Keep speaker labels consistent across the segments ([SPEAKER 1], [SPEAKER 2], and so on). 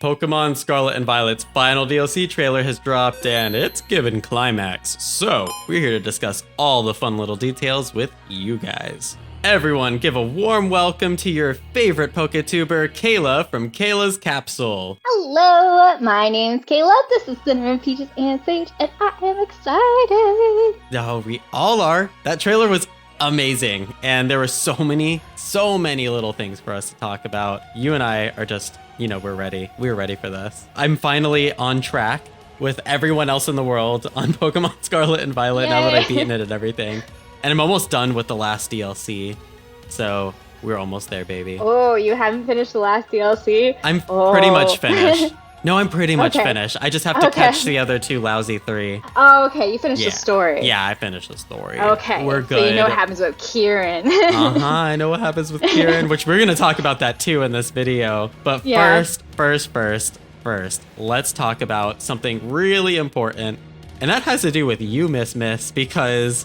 [SPEAKER 1] Pokemon Scarlet and Violet's final DLC trailer has dropped and it's given climax. So, we're here to discuss all the fun little details with you guys. Everyone, give a warm welcome to your favorite PokeTuber, Cayla from Cayla's Capsule.
[SPEAKER 2] Hello, my name's Cayla. This is Cinnamon Peaches and Sage, and I am excited.
[SPEAKER 1] Oh, we all are. That trailer was amazing, and there were so many little things for us to talk about. You and I are just, we're ready. We're ready for this. I'm finally on track with everyone else in the world on Pokemon Scarlet and Violet. Yay. Now that I've beaten it and everything. And I'm almost done with the last DLC. So we're almost there, baby.
[SPEAKER 2] Oh, you haven't finished the last DLC?
[SPEAKER 1] I'm pretty much finished. No, I'm pretty much finished. I just have to catch the other two lousy 3.
[SPEAKER 2] Oh, okay. You finished the story.
[SPEAKER 1] Yeah, I finished the story.
[SPEAKER 2] Okay.
[SPEAKER 1] We're good.
[SPEAKER 2] So you know what happens with Kieran.
[SPEAKER 1] I know what happens with Kieran, which we're going to talk about that too in this video. But first, let's talk about something really important. And that has to do with you, Miss, because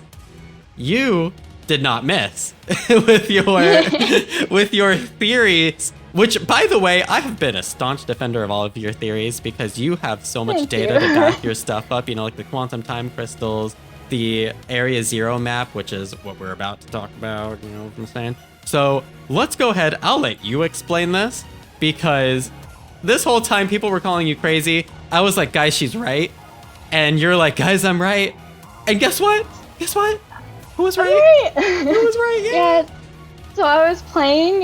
[SPEAKER 1] you did not miss with your theories, which, by the way, I have been a staunch defender of all of your theories because you have so much data to back your stuff up, like the quantum time crystals, the Area Zero map, which is what we're about to talk about, what I'm saying? So let's go ahead. I'll let you explain this because this whole time people were calling you crazy. I was like, guys, she's right. And you're like, guys, I'm right. And guess what? Who was right? Who was right?
[SPEAKER 2] Yeah. So I was playing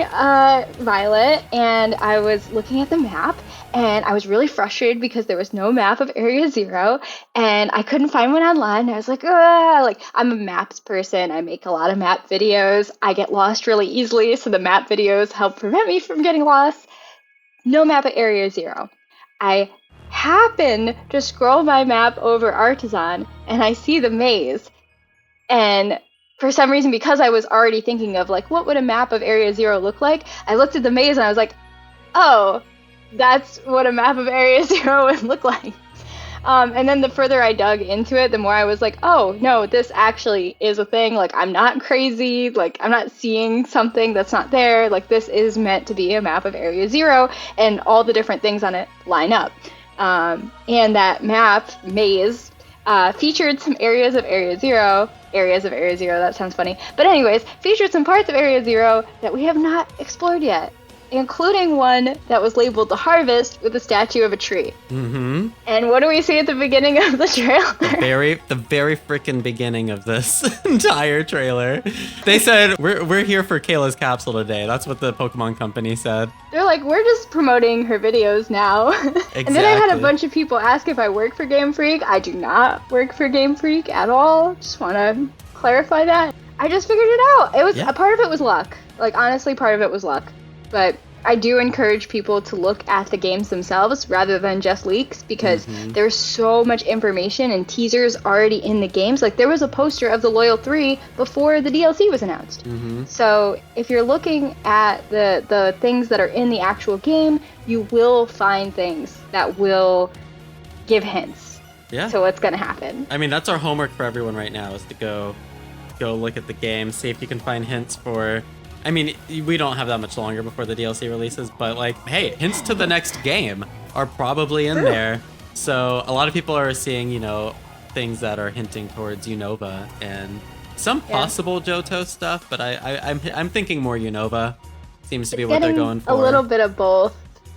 [SPEAKER 2] Violet, and I was looking at the map, and I was really frustrated because there was no map of Area Zero, and I couldn't find one online. I was like, I'm a maps person. I make a lot of map videos. I get lost really easily, so the map videos help prevent me from getting lost. No map of Area Zero. I happen to scroll my map over Artisan, and I see the maze. And for some reason, because I was already thinking of what would a map of Area Zero look like, I looked at the maze and I was like, oh, that's what a map of Area Zero would look like. And then the further I dug into it, the more I was like, oh, no, this actually is a thing. I'm not crazy. I'm not seeing something that's not there. This is meant to be a map of Area Zero, and all the different things on it line up. And that map, maze, featured some areas of Area Zero, that sounds funny. But anyways, featured some parts of Area Zero that we have not explored yet, including one that was labeled the Harvest with a statue of a tree. Mm-hmm. And what do we see at the beginning of the trailer?
[SPEAKER 1] The very freaking beginning of this entire trailer. They said, we're here for Cayla's Capsule today. That's what the Pokemon company said.
[SPEAKER 2] They're like, we're just promoting her videos now. Exactly. And then I had a bunch of people ask if I work for Game Freak. I do not work for Game Freak at all. Just want to clarify that. I just figured it out. It was a part of it was luck. Honestly, part of it was luck. But I do encourage people to look at the games themselves rather than just leaks because there's so much information and teasers already in the games. There was a poster of the Loyal 3 before the DLC was announced. Mm-hmm. So if you're looking at the things that are in the actual game, you will find things that will give hints to what's going to happen.
[SPEAKER 1] I mean, that's our homework for everyone right now is to go look at the game, see if you can find hints for... I mean, we don't have that much longer before the DLC releases, but hey, hints to the next game are probably in there. So a lot of people are seeing, things that are hinting towards Unova and some possible Johto stuff, but I'm thinking more Unova seems to be what they're going for.
[SPEAKER 2] A little bit of both.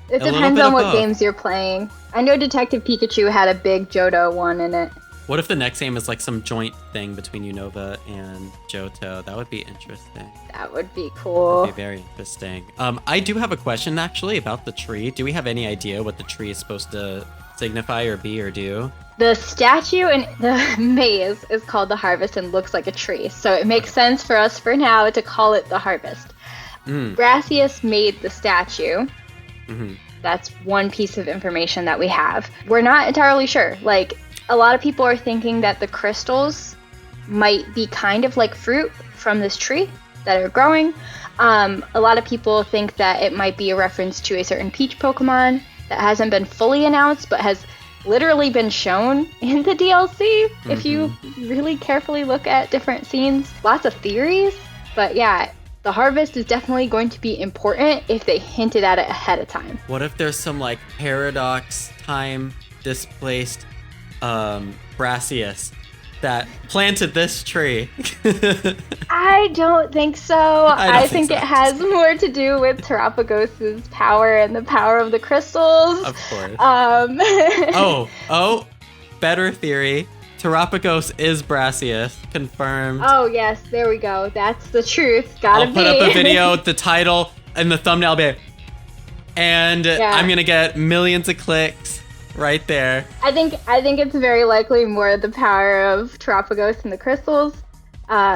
[SPEAKER 2] It depends on what games you're playing. I know Detective Pikachu had a big Johto one in it.
[SPEAKER 1] What if the next game is some joint thing between Unova and Johto? That would be interesting.
[SPEAKER 2] That would be cool.
[SPEAKER 1] That would be very interesting. I do have a question actually about the tree. Do we have any idea what the tree is supposed to signify or be or do?
[SPEAKER 2] The statue in the maze is called the Harvest and looks like a tree. So it makes sense for us for now to call it the Harvest. Brassius made the statue. Mm-hmm. That's one piece of information that we have. We're not entirely sure. A lot of people are thinking that the crystals might be kind of like fruit from this tree that are growing. A lot of people think that it might be a reference to a certain Peach Pokemon that hasn't been fully announced, but has literally been shown in the DLC. If you really carefully look at different scenes. Lots of theories, but yeah, the harvest is definitely going to be important if they hinted at it ahead of time.
[SPEAKER 1] What if there's some like paradox time displaced Brassius that planted this tree?
[SPEAKER 2] I don't think so. I think it has more to do with Terrapagos's power and the power of the crystals.
[SPEAKER 1] Of course. Better theory. Terrapagos is Brassius. Confirmed.
[SPEAKER 2] Oh, yes. There we go. That's the truth. Gotta be.
[SPEAKER 1] I'll put up a video, the title, and the thumbnail be. And I'm going to get millions of clicks right there.
[SPEAKER 2] I think it's very likely more the power of Terrapagos and the crystals,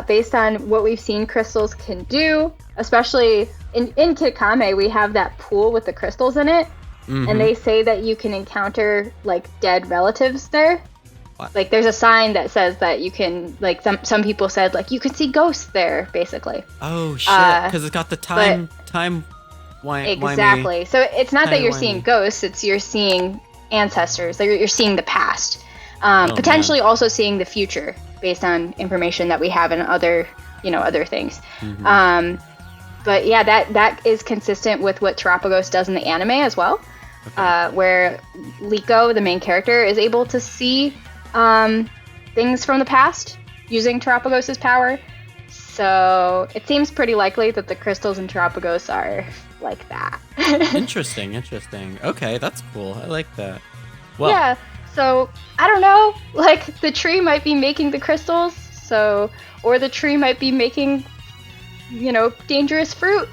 [SPEAKER 2] based on what we've seen crystals can do. Especially in Kikame, we have that pool with the crystals in it. Mm-hmm. And they say that you can encounter like dead relatives there. What? Like there's a sign that says that you can, like some people said like you can see ghosts there basically.
[SPEAKER 1] Oh shit, because it's got the time
[SPEAKER 2] exactly. So it's not that you're seeing ghosts, it's you're seeing ancestors, like you're seeing the past. Potentially also seeing the future based on information that we have in other things. Mm-hmm. But yeah, that is consistent with what Terrapagos does in the anime as well. Okay. Where Liko, the main character, is able to see things from the past using Terrapagos' power. So it seems pretty likely that the crystals in Terrapagos are like that.
[SPEAKER 1] Interesting. Okay, that's cool. I like that. Well,
[SPEAKER 2] yeah, so I don't know. Like the tree might be making the crystals, or the tree might be making, dangerous fruit.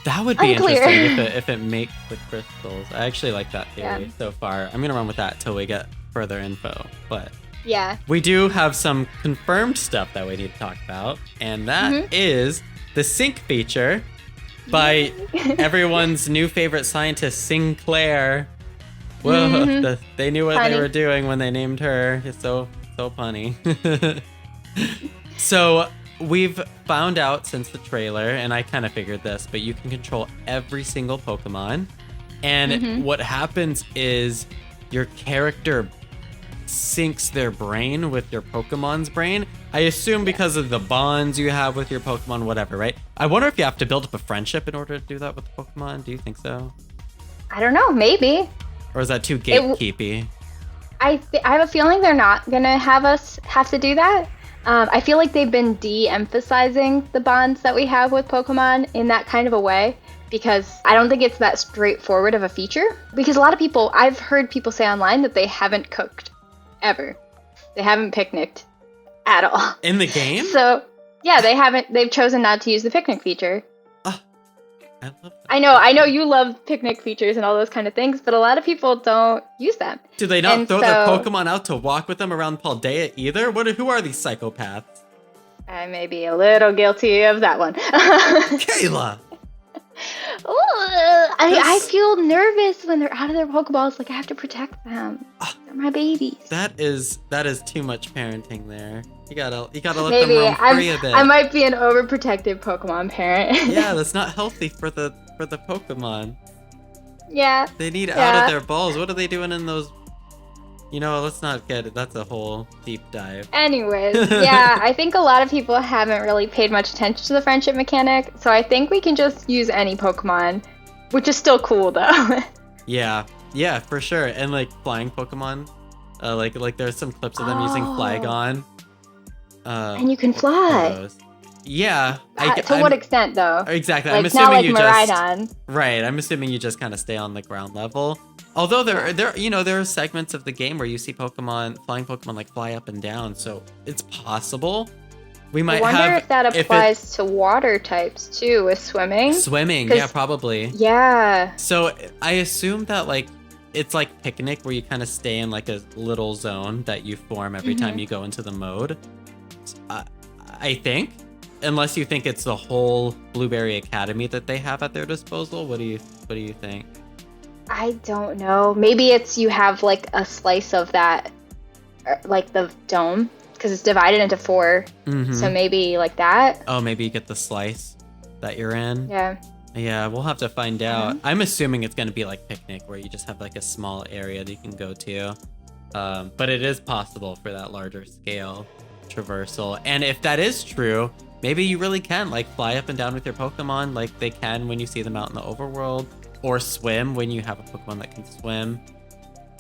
[SPEAKER 1] That would be interesting if it makes the crystals. I actually like that theory so far. I'm gonna run with that till we get further info. But
[SPEAKER 2] yeah,
[SPEAKER 1] we do have some confirmed stuff that we need to talk about, and that is the sync feature by everyone's new favorite scientist, Sinclair. Whoa, they knew what they were doing when they named her. It's so punny. So we've found out since the trailer, and I kind of figured this, but you can control every single Pokemon. And what happens is your character syncs their brain with your Pokemon's brain. I assume because of the bonds you have with your Pokemon, whatever, right? I wonder if you have to build up a friendship in order to do that with the Pokemon. Do you think so?
[SPEAKER 2] I don't know, maybe.
[SPEAKER 1] Or is that too gatekeepy?
[SPEAKER 2] I have a feeling they're not going to have us have to do that. I feel like they've been de-emphasizing the bonds that we have with Pokemon in that kind of a way, because I don't think it's that straightforward of a feature. Because a lot of people, I've heard people say online that they haven't cooked ever. They haven't picnicked at all.
[SPEAKER 1] In the game?
[SPEAKER 2] So, yeah, they've chosen not to use the picnic feature.
[SPEAKER 1] I love that.
[SPEAKER 2] I know you love picnic features and all those kind of things, but a lot of people don't use them.
[SPEAKER 1] Do they not throw their Pokemon out to walk with them around Paldea either? Who are these psychopaths?
[SPEAKER 2] I may be a little guilty of that one.
[SPEAKER 1] Kayla!
[SPEAKER 2] I feel nervous when they're out of their Pokeballs. Like I have to protect them. They're my babies.
[SPEAKER 1] That is too much parenting there. You gotta let them roam free a bit.
[SPEAKER 2] I might be an overprotective Pokemon parent.
[SPEAKER 1] Yeah, that's not healthy for the Pokemon.
[SPEAKER 2] Yeah.
[SPEAKER 1] They need out of their balls. What are they doing in those? Let's not get it. That's a whole deep dive.
[SPEAKER 2] Anyways, yeah, I think a lot of people haven't really paid much attention to the friendship mechanic, so I think we can just use any Pokemon, which is still cool though.
[SPEAKER 1] Yeah, for sure. And like flying Pokemon, like there's some clips of them using Flygon.
[SPEAKER 2] And you can fly.
[SPEAKER 1] Yeah.
[SPEAKER 2] To what extent though?
[SPEAKER 1] Exactly.
[SPEAKER 2] Like,
[SPEAKER 1] I'm assuming
[SPEAKER 2] not like
[SPEAKER 1] you
[SPEAKER 2] Miraidon.
[SPEAKER 1] just right. I'm assuming you just kind of stay on the ground level. Although there are segments of the game where you see flying Pokemon like fly up and down, so it's possible. We might
[SPEAKER 2] I wonder if that applies to water types too, with swimming.
[SPEAKER 1] Swimming, yeah, probably.
[SPEAKER 2] Yeah.
[SPEAKER 1] So I assume that like it's like Picnic, where you kind of stay in like a little zone that you form every time you go into the mode. I think, unless you think it's the whole Blueberry Academy that they have at their disposal. What do you think?
[SPEAKER 2] I don't know. Maybe it's you have like a slice of that, like the dome, because it's divided into 4. So maybe like that.
[SPEAKER 1] Oh, maybe you get the slice that you're in.
[SPEAKER 2] Yeah,
[SPEAKER 1] we'll have to find out. I'm assuming it's going to be like Picnic, where you just have like a small area that you can go to. But it is possible for that larger scale. traversal. And if that is true, maybe you really can like fly up and down with your Pokemon like they can when you see them out in the overworld, or swim when you have a Pokemon that can swim.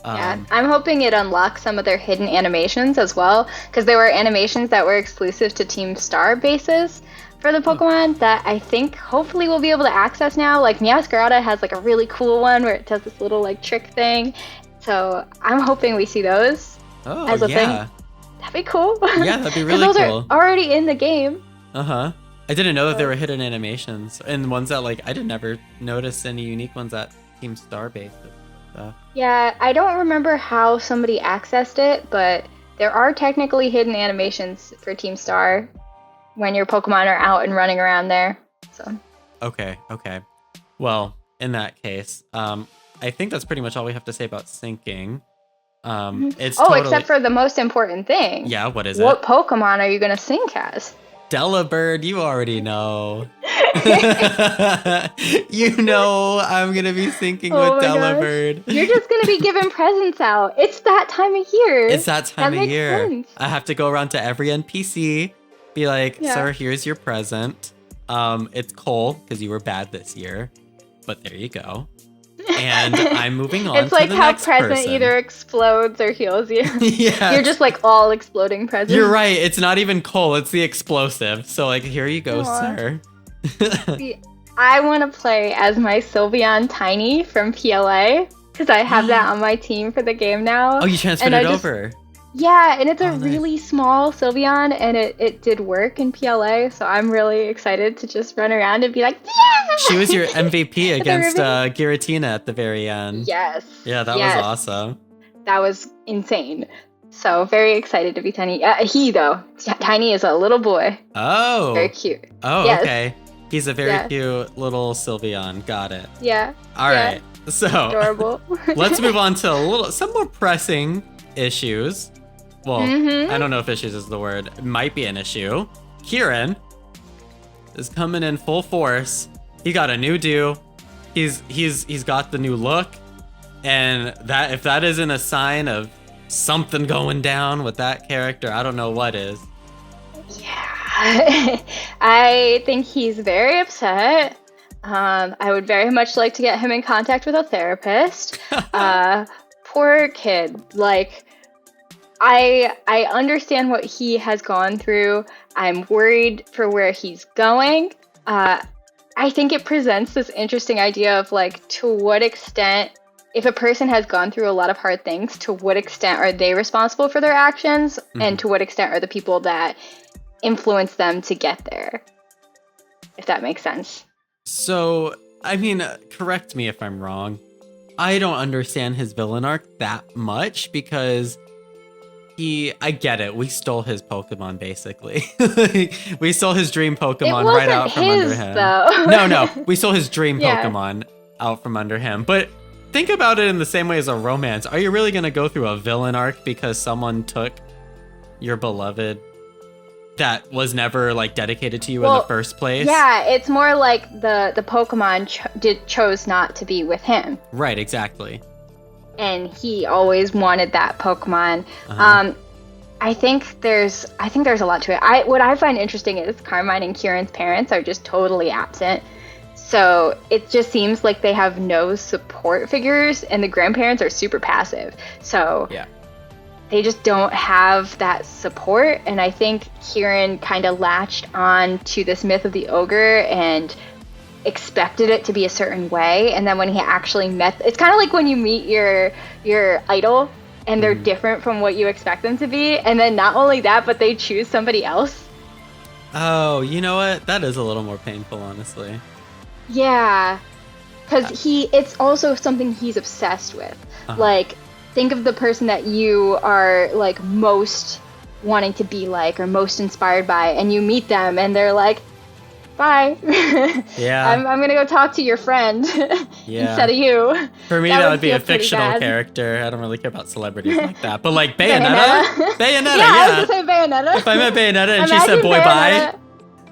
[SPEAKER 2] Yeah, I'm hoping it unlocks some of their hidden animations as well, because there were animations that were exclusive to Team Star bases for the Pokemon that I think hopefully we'll be able to access now. Like Meowscarada has like a really cool one where it does this little like trick thing. So I'm hoping we see those as a thing. That'd be cool.
[SPEAKER 1] Yeah, that'd be really
[SPEAKER 2] cool. Because
[SPEAKER 1] those
[SPEAKER 2] are already in the game.
[SPEAKER 1] I didn't know that there were hidden animations and ones that like I didn't ever notice any unique ones at Team Star bases. So.
[SPEAKER 2] Yeah, I don't remember how somebody accessed it, but there are technically hidden animations for Team Star when your Pokemon are out and running around there. So.
[SPEAKER 1] Okay. Well, in that case, I think that's pretty much all we have to say about syncing. It's
[SPEAKER 2] except for the most important thing.
[SPEAKER 1] Yeah, what is it?
[SPEAKER 2] What Pokemon are you gonna sync as?
[SPEAKER 1] Delibird, you already know. You know I'm gonna be syncing with Delibird.
[SPEAKER 2] You're just gonna be giving presents out. It's that time of year.
[SPEAKER 1] It's that time of year.
[SPEAKER 2] Sense.
[SPEAKER 1] I have to go around to every NPC, be like, sir, here's your present. It's Cole, because you were bad this year. But there you go. And I'm moving on.
[SPEAKER 2] It's like how present either explodes or heals you.
[SPEAKER 1] Yeah.
[SPEAKER 2] You're just like all exploding presents.
[SPEAKER 1] You're right. It's not even coal. It's the explosive. So like, here you go, sir.
[SPEAKER 2] See, I want to play as my Sylveon Tiny from PLA because I have that on my team for the game now.
[SPEAKER 1] Oh, you transferred it over.
[SPEAKER 2] Yeah, and it's a really small Sylveon, and it did work in PLA, so I'm really excited to just run around and be like, yeah!
[SPEAKER 1] She was your MVP against Giratina at the very end.
[SPEAKER 2] Yes.
[SPEAKER 1] Yeah, that was awesome.
[SPEAKER 2] That was insane. So very excited to be Tiny. Tiny is a little boy.
[SPEAKER 1] Oh.
[SPEAKER 2] Very cute.
[SPEAKER 1] Oh, yes. Okay. He's a very cute little Sylveon. Got it.
[SPEAKER 2] Yeah.
[SPEAKER 1] All right. So
[SPEAKER 2] adorable.
[SPEAKER 1] Let's move on to some more pressing issues. Well, I don't know if issues is the word. It might be an issue. Kieran is coming in full force. He got a new do. He's got the new look, and that if that isn't a sign of something going down with that character, I don't know what is.
[SPEAKER 2] Yeah, I think he's very upset. I would very much like to get him in contact with a therapist. Poor kid. Like. I understand what he has gone through. I'm worried for where he's going. I think it presents this interesting idea of like, to what extent, if a person has gone through a lot of hard things, to what extent are they responsible for their actions? And to what extent are the people that influence them to get there? If that makes sense.
[SPEAKER 1] So, I mean, correct me if I'm wrong. I don't understand his villain arc that much because... I get it. We stole his Pokemon, basically. We stole his dream Pokemon right out from under him.
[SPEAKER 2] Though.
[SPEAKER 1] No. We stole his dream Pokemon out from under him. But think about it in the same way as a romance. Are you really going to go through a villain arc because someone took your beloved that was never like dedicated to you in the first place?
[SPEAKER 2] Yeah, it's more like the Pokemon chose not to be with him.
[SPEAKER 1] Right, exactly.
[SPEAKER 2] And he always wanted that Pokemon. I think there's a lot to it. What I find interesting is Carmine and Kieran's parents are just totally absent. So it just seems like they have no support figures, and the grandparents are super passive. So they just don't have that support. And I think Kieran kind of latched on to this myth of the ogre and expected it to be a certain way, and then when he actually met, it's kind of like when you meet your idol and they're different from what you expect them to be, and then not only that, but they choose somebody else.
[SPEAKER 1] Oh, you know what? That is a little more painful, honestly.
[SPEAKER 2] Yeah, because it's also something he's obsessed with. Like, think of the person that you are like most wanting to be like or most inspired by, and you meet them and they're like, bye.
[SPEAKER 1] Yeah.
[SPEAKER 2] I'm gonna go talk to your friend instead of you.
[SPEAKER 1] For me, that would be a fictional character. I don't really care about celebrities like that. But like Bayonetta? Bayonetta,
[SPEAKER 2] yeah. I was gonna say Bayonetta.
[SPEAKER 1] If I met Bayonetta and she said boy bye.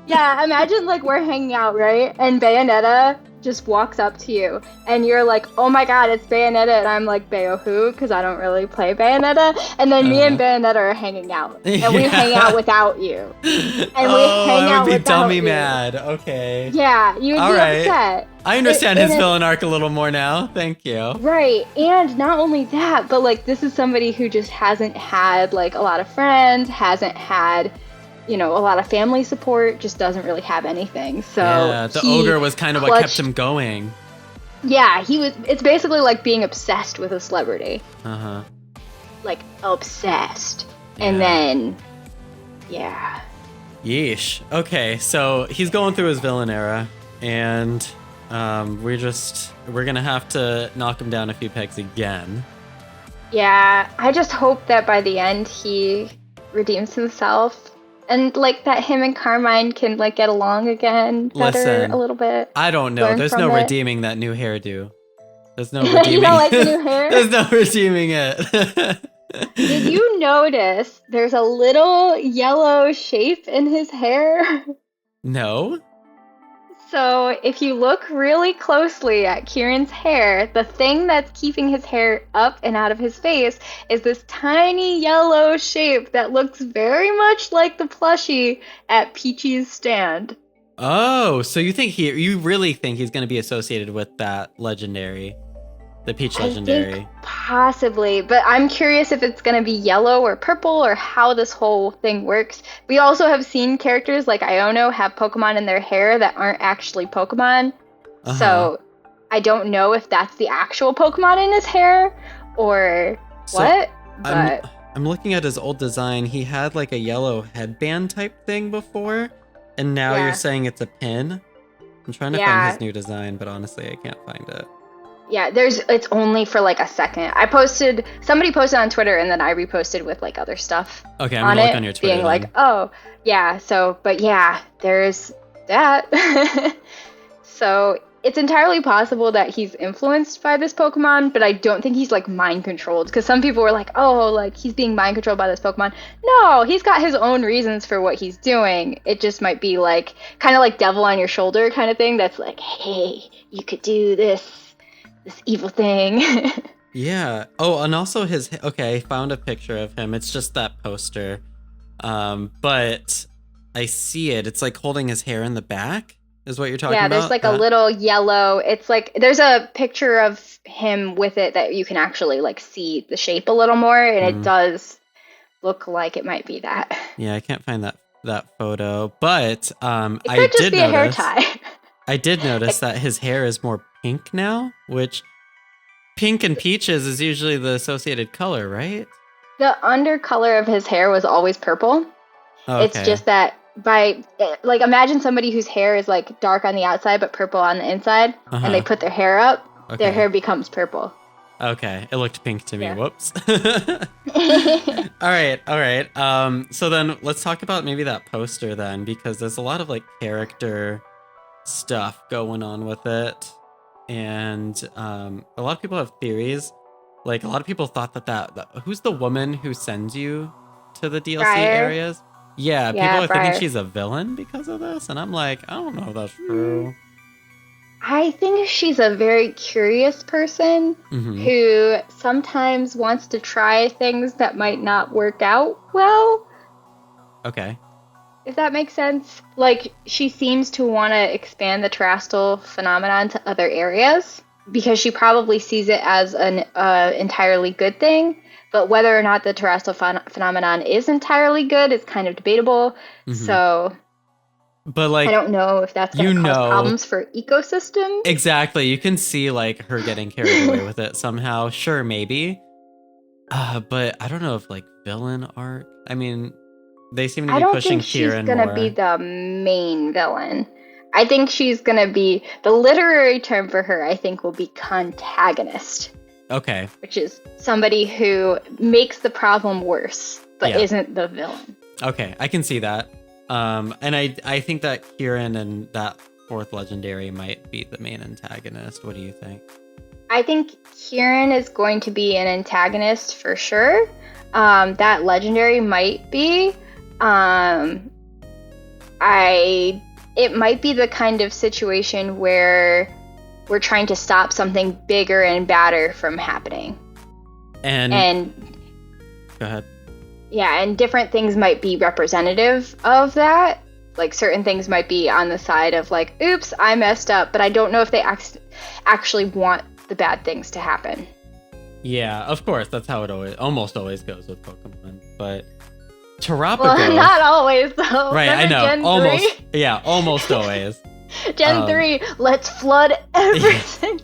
[SPEAKER 2] Yeah, imagine like we're hanging out, right? And Bayonetta just walks up to you, and you're like, oh my god, it's Bayonetta, and I'm like, Bayo who? Because I don't really play Bayonetta, and then me and Bayonetta are hanging out, and we hang out without you, and we hang out
[SPEAKER 1] I would be
[SPEAKER 2] without
[SPEAKER 1] dummy
[SPEAKER 2] you.
[SPEAKER 1] mad. Okay.
[SPEAKER 2] Yeah, you would be upset.
[SPEAKER 1] I understand his villain arc a little more now. Thank you.
[SPEAKER 2] Right, and not only that, but like this is somebody who just hasn't had like a lot of friends, hasn't had, you know, a lot of family support, just doesn't really have anything. So
[SPEAKER 1] yeah, the ogre was kind of what kept him going.
[SPEAKER 2] Yeah, it's basically like being obsessed with a celebrity.
[SPEAKER 1] Uh-huh.
[SPEAKER 2] Like obsessed.
[SPEAKER 1] Yeah.
[SPEAKER 2] And then yeah.
[SPEAKER 1] Yeesh. Okay, so he's going through his villain era, and we're gonna have to knock him down a few pegs again.
[SPEAKER 2] Yeah, I just hope that by the end he redeems himself, and like that him and Carmine can like get along again better a little bit.
[SPEAKER 1] I don't know. There's no redeeming that new hairdo. There's no redeeming.
[SPEAKER 2] You don't like the new hair?
[SPEAKER 1] There's no redeeming it.
[SPEAKER 2] Did you notice there's a little yellow shape in his hair?
[SPEAKER 1] No.
[SPEAKER 2] So if you look really closely at Kieran's hair, the thing that's keeping his hair up and out of his face is this tiny yellow shape that looks very much like the plushie at Peachy's stand.
[SPEAKER 1] Oh, so you really think he's going to be associated with that legendary, the Peach legendary?
[SPEAKER 2] I think possibly, but I'm curious if it's going to be yellow or purple or how this whole thing works. We also have seen characters like Iono have Pokemon in their hair that aren't actually Pokemon. Uh-huh. So I don't know if that's the actual Pokemon in his hair or what. But
[SPEAKER 1] I'm looking at his old design. He had like a yellow headband type thing before, and now you're saying it's a pin. I'm trying to find his new design, but honestly, I can't find it.
[SPEAKER 2] Yeah, it's only for like a second. Somebody posted on Twitter, and then I reposted with like other stuff.
[SPEAKER 1] Okay, I'm gonna look on your Twitter.
[SPEAKER 2] Being like, oh, yeah, but there's that. So it's entirely possible that he's influenced by this Pokemon, but I don't think he's like mind controlled, because some people were like, oh, like he's being mind controlled by this Pokemon. No, he's got his own reasons for what he's doing. It just might be like kind of like devil on your shoulder kind of thing that's like, hey, you could do this evil thing.
[SPEAKER 1] Yeah. Oh, and also I found a picture of him. It's just that poster. But I see it. It's like holding his hair in the back is what you're talking about?
[SPEAKER 2] Yeah, there's like a little yellow. It's like there's a picture of him with it that you can actually like see the shape a little more, and it does look like it might be that.
[SPEAKER 1] Yeah, I can't find that photo, but
[SPEAKER 2] it could just be a hair tie.
[SPEAKER 1] I did notice that his hair is more pink now, which pink and peaches is usually the associated color, right?
[SPEAKER 2] The undercolor of his hair was always purple. Oh, okay. It's just that imagine somebody whose hair is like dark on the outside but purple on the inside, and they put their hair up, their hair becomes purple.
[SPEAKER 1] Okay, it looked pink to me. Yeah. Whoops. All right. So then let's talk about maybe that poster then, because there's a lot of like character stuff going on with it, and a lot of people have theories. Like a lot of people thought that who's the woman who sends you to the DLC
[SPEAKER 2] Briar.
[SPEAKER 1] areas? Yeah, people are
[SPEAKER 2] Briar.
[SPEAKER 1] thinking she's a villain because of this, and I'm like, I don't know if that's true.
[SPEAKER 2] I think she's a very curious person who sometimes wants to try things that might not work out well.
[SPEAKER 1] Okay.
[SPEAKER 2] If that makes sense. Like, she seems to want to expand the terrestrial phenomenon to other areas because she probably sees it as an entirely good thing. But whether or not the terrestrial phenomenon is entirely good is kind of debatable. So...
[SPEAKER 1] But like,
[SPEAKER 2] I don't know if that's going to cause problems for ecosystems.
[SPEAKER 1] Exactly. You can see like her getting carried away with it somehow. Sure, maybe. But I don't know if like villain arc. I mean, they seem to be pushing Kieran more.
[SPEAKER 2] I don't think she's going to be the main villain. I think she's going to be, the literary term for her, I think, will be contagonist.
[SPEAKER 1] Okay.
[SPEAKER 2] Which is somebody who makes the problem worse, but isn't the villain.
[SPEAKER 1] Okay, I can see that. And I think that Kieran and that fourth legendary might be the main antagonist. What do you think?
[SPEAKER 2] I think Kieran is going to be an antagonist for sure. That legendary might be. It might be the kind of situation where we're trying to stop something bigger and badder from happening. And
[SPEAKER 1] go ahead.
[SPEAKER 2] Yeah, and different things might be representative of that. Like certain things might be on the side of like, oops, I messed up, but I don't know if they actually want the bad things to happen.
[SPEAKER 1] Yeah, of course, that's how it almost always goes with Pokemon. But Terrapagos...
[SPEAKER 2] Well, not always, though.
[SPEAKER 1] Right,
[SPEAKER 2] Remember
[SPEAKER 1] I know.
[SPEAKER 2] Gen
[SPEAKER 1] Almost.
[SPEAKER 2] 3?
[SPEAKER 1] Yeah, almost always.
[SPEAKER 2] Gen 3, let's flood everything.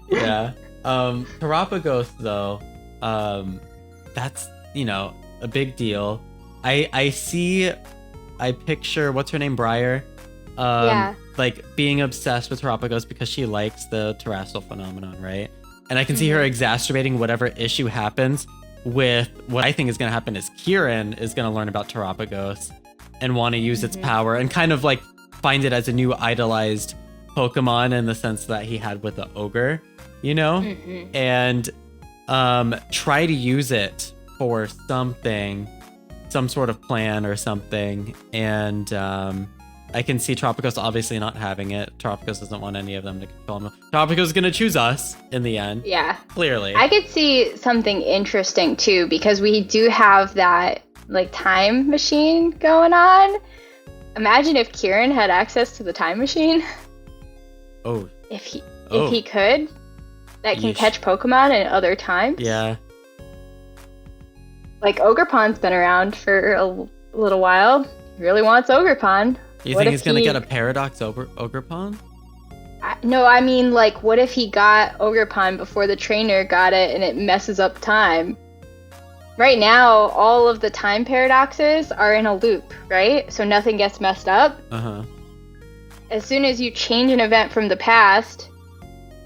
[SPEAKER 1] Yeah. Terrapagos, though, that's, a big deal. I picture, what's her name, Briar?
[SPEAKER 2] Yeah.
[SPEAKER 1] Like, being obsessed with Terrapagos because she likes the terrestrial phenomenon, right? And I can see her exacerbating whatever issue happens with what I think is going to happen is Kieran is going to learn about Terrapagos and want to use its power and kind of like find it as a new idolized Pokemon in the sense that he had with the ogre, and try to use it for something, some sort of plan or something. And I can see Terrapagos obviously not having it. Terrapagos doesn't want any of them to control him. Terrapagos is going to choose us in the end.
[SPEAKER 2] Yeah.
[SPEAKER 1] Clearly.
[SPEAKER 2] I could see something interesting too, because we do have that like time machine going on. Imagine if Kieran had access to the time machine.
[SPEAKER 1] Oh.
[SPEAKER 2] If he could, that can catch Pokemon in other times.
[SPEAKER 1] Yeah.
[SPEAKER 2] Like Ogerpon's been around for a little while. He really wants Ogerpon.
[SPEAKER 1] You think he's going to get a Paradox Ogerpon?
[SPEAKER 2] No, I mean, like, what if he got Ogerpon before the trainer got it and it messes up time? Right now, all of the time paradoxes are in a loop, right? So nothing gets messed up.
[SPEAKER 1] Uh-huh.
[SPEAKER 2] As soon as you change an event from the past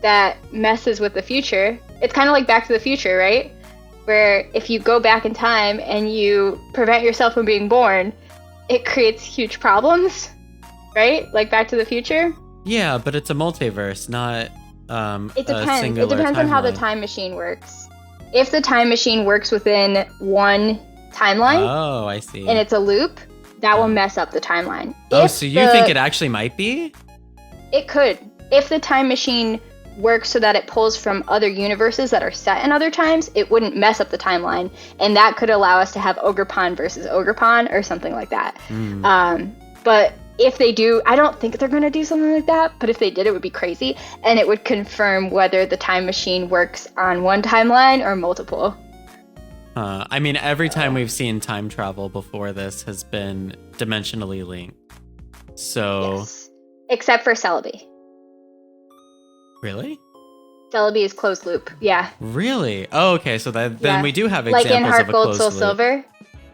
[SPEAKER 2] that messes with the future, it's kind of like Back to the Future, right? Where if you go back in time and you prevent yourself from being born, it creates huge problems, right? Like Back to the Future?
[SPEAKER 1] Yeah, but it's a multiverse, not
[SPEAKER 2] it depends.
[SPEAKER 1] a singular
[SPEAKER 2] It depends on how the
[SPEAKER 1] timeline.
[SPEAKER 2] time machine works. If the time machine works within one timeline,
[SPEAKER 1] Oh, I see.
[SPEAKER 2] and it's a loop, that will mess up the timeline.
[SPEAKER 1] Oh, so you think it actually might be?
[SPEAKER 2] It could. If the time machine works so that it pulls from other universes that are set in other times, it wouldn't mess up the timeline, and that could allow us to have Ogerpon versus Ogerpon or something like that. But if they do, I don't think they're going to do something like that, but if they did, it would be crazy, and it would confirm whether the time machine works on one timeline or multiple.
[SPEAKER 1] I mean, every time we've seen time travel before this has been dimensionally linked. So...
[SPEAKER 2] Yes. Except for Celebi.
[SPEAKER 1] Really?
[SPEAKER 2] Celebi is closed loop, yeah.
[SPEAKER 1] Really? Oh, okay. So then we do have
[SPEAKER 2] like
[SPEAKER 1] examples
[SPEAKER 2] in Heart
[SPEAKER 1] of a
[SPEAKER 2] Gold,
[SPEAKER 1] closed
[SPEAKER 2] Soul
[SPEAKER 1] loop.
[SPEAKER 2] Silver.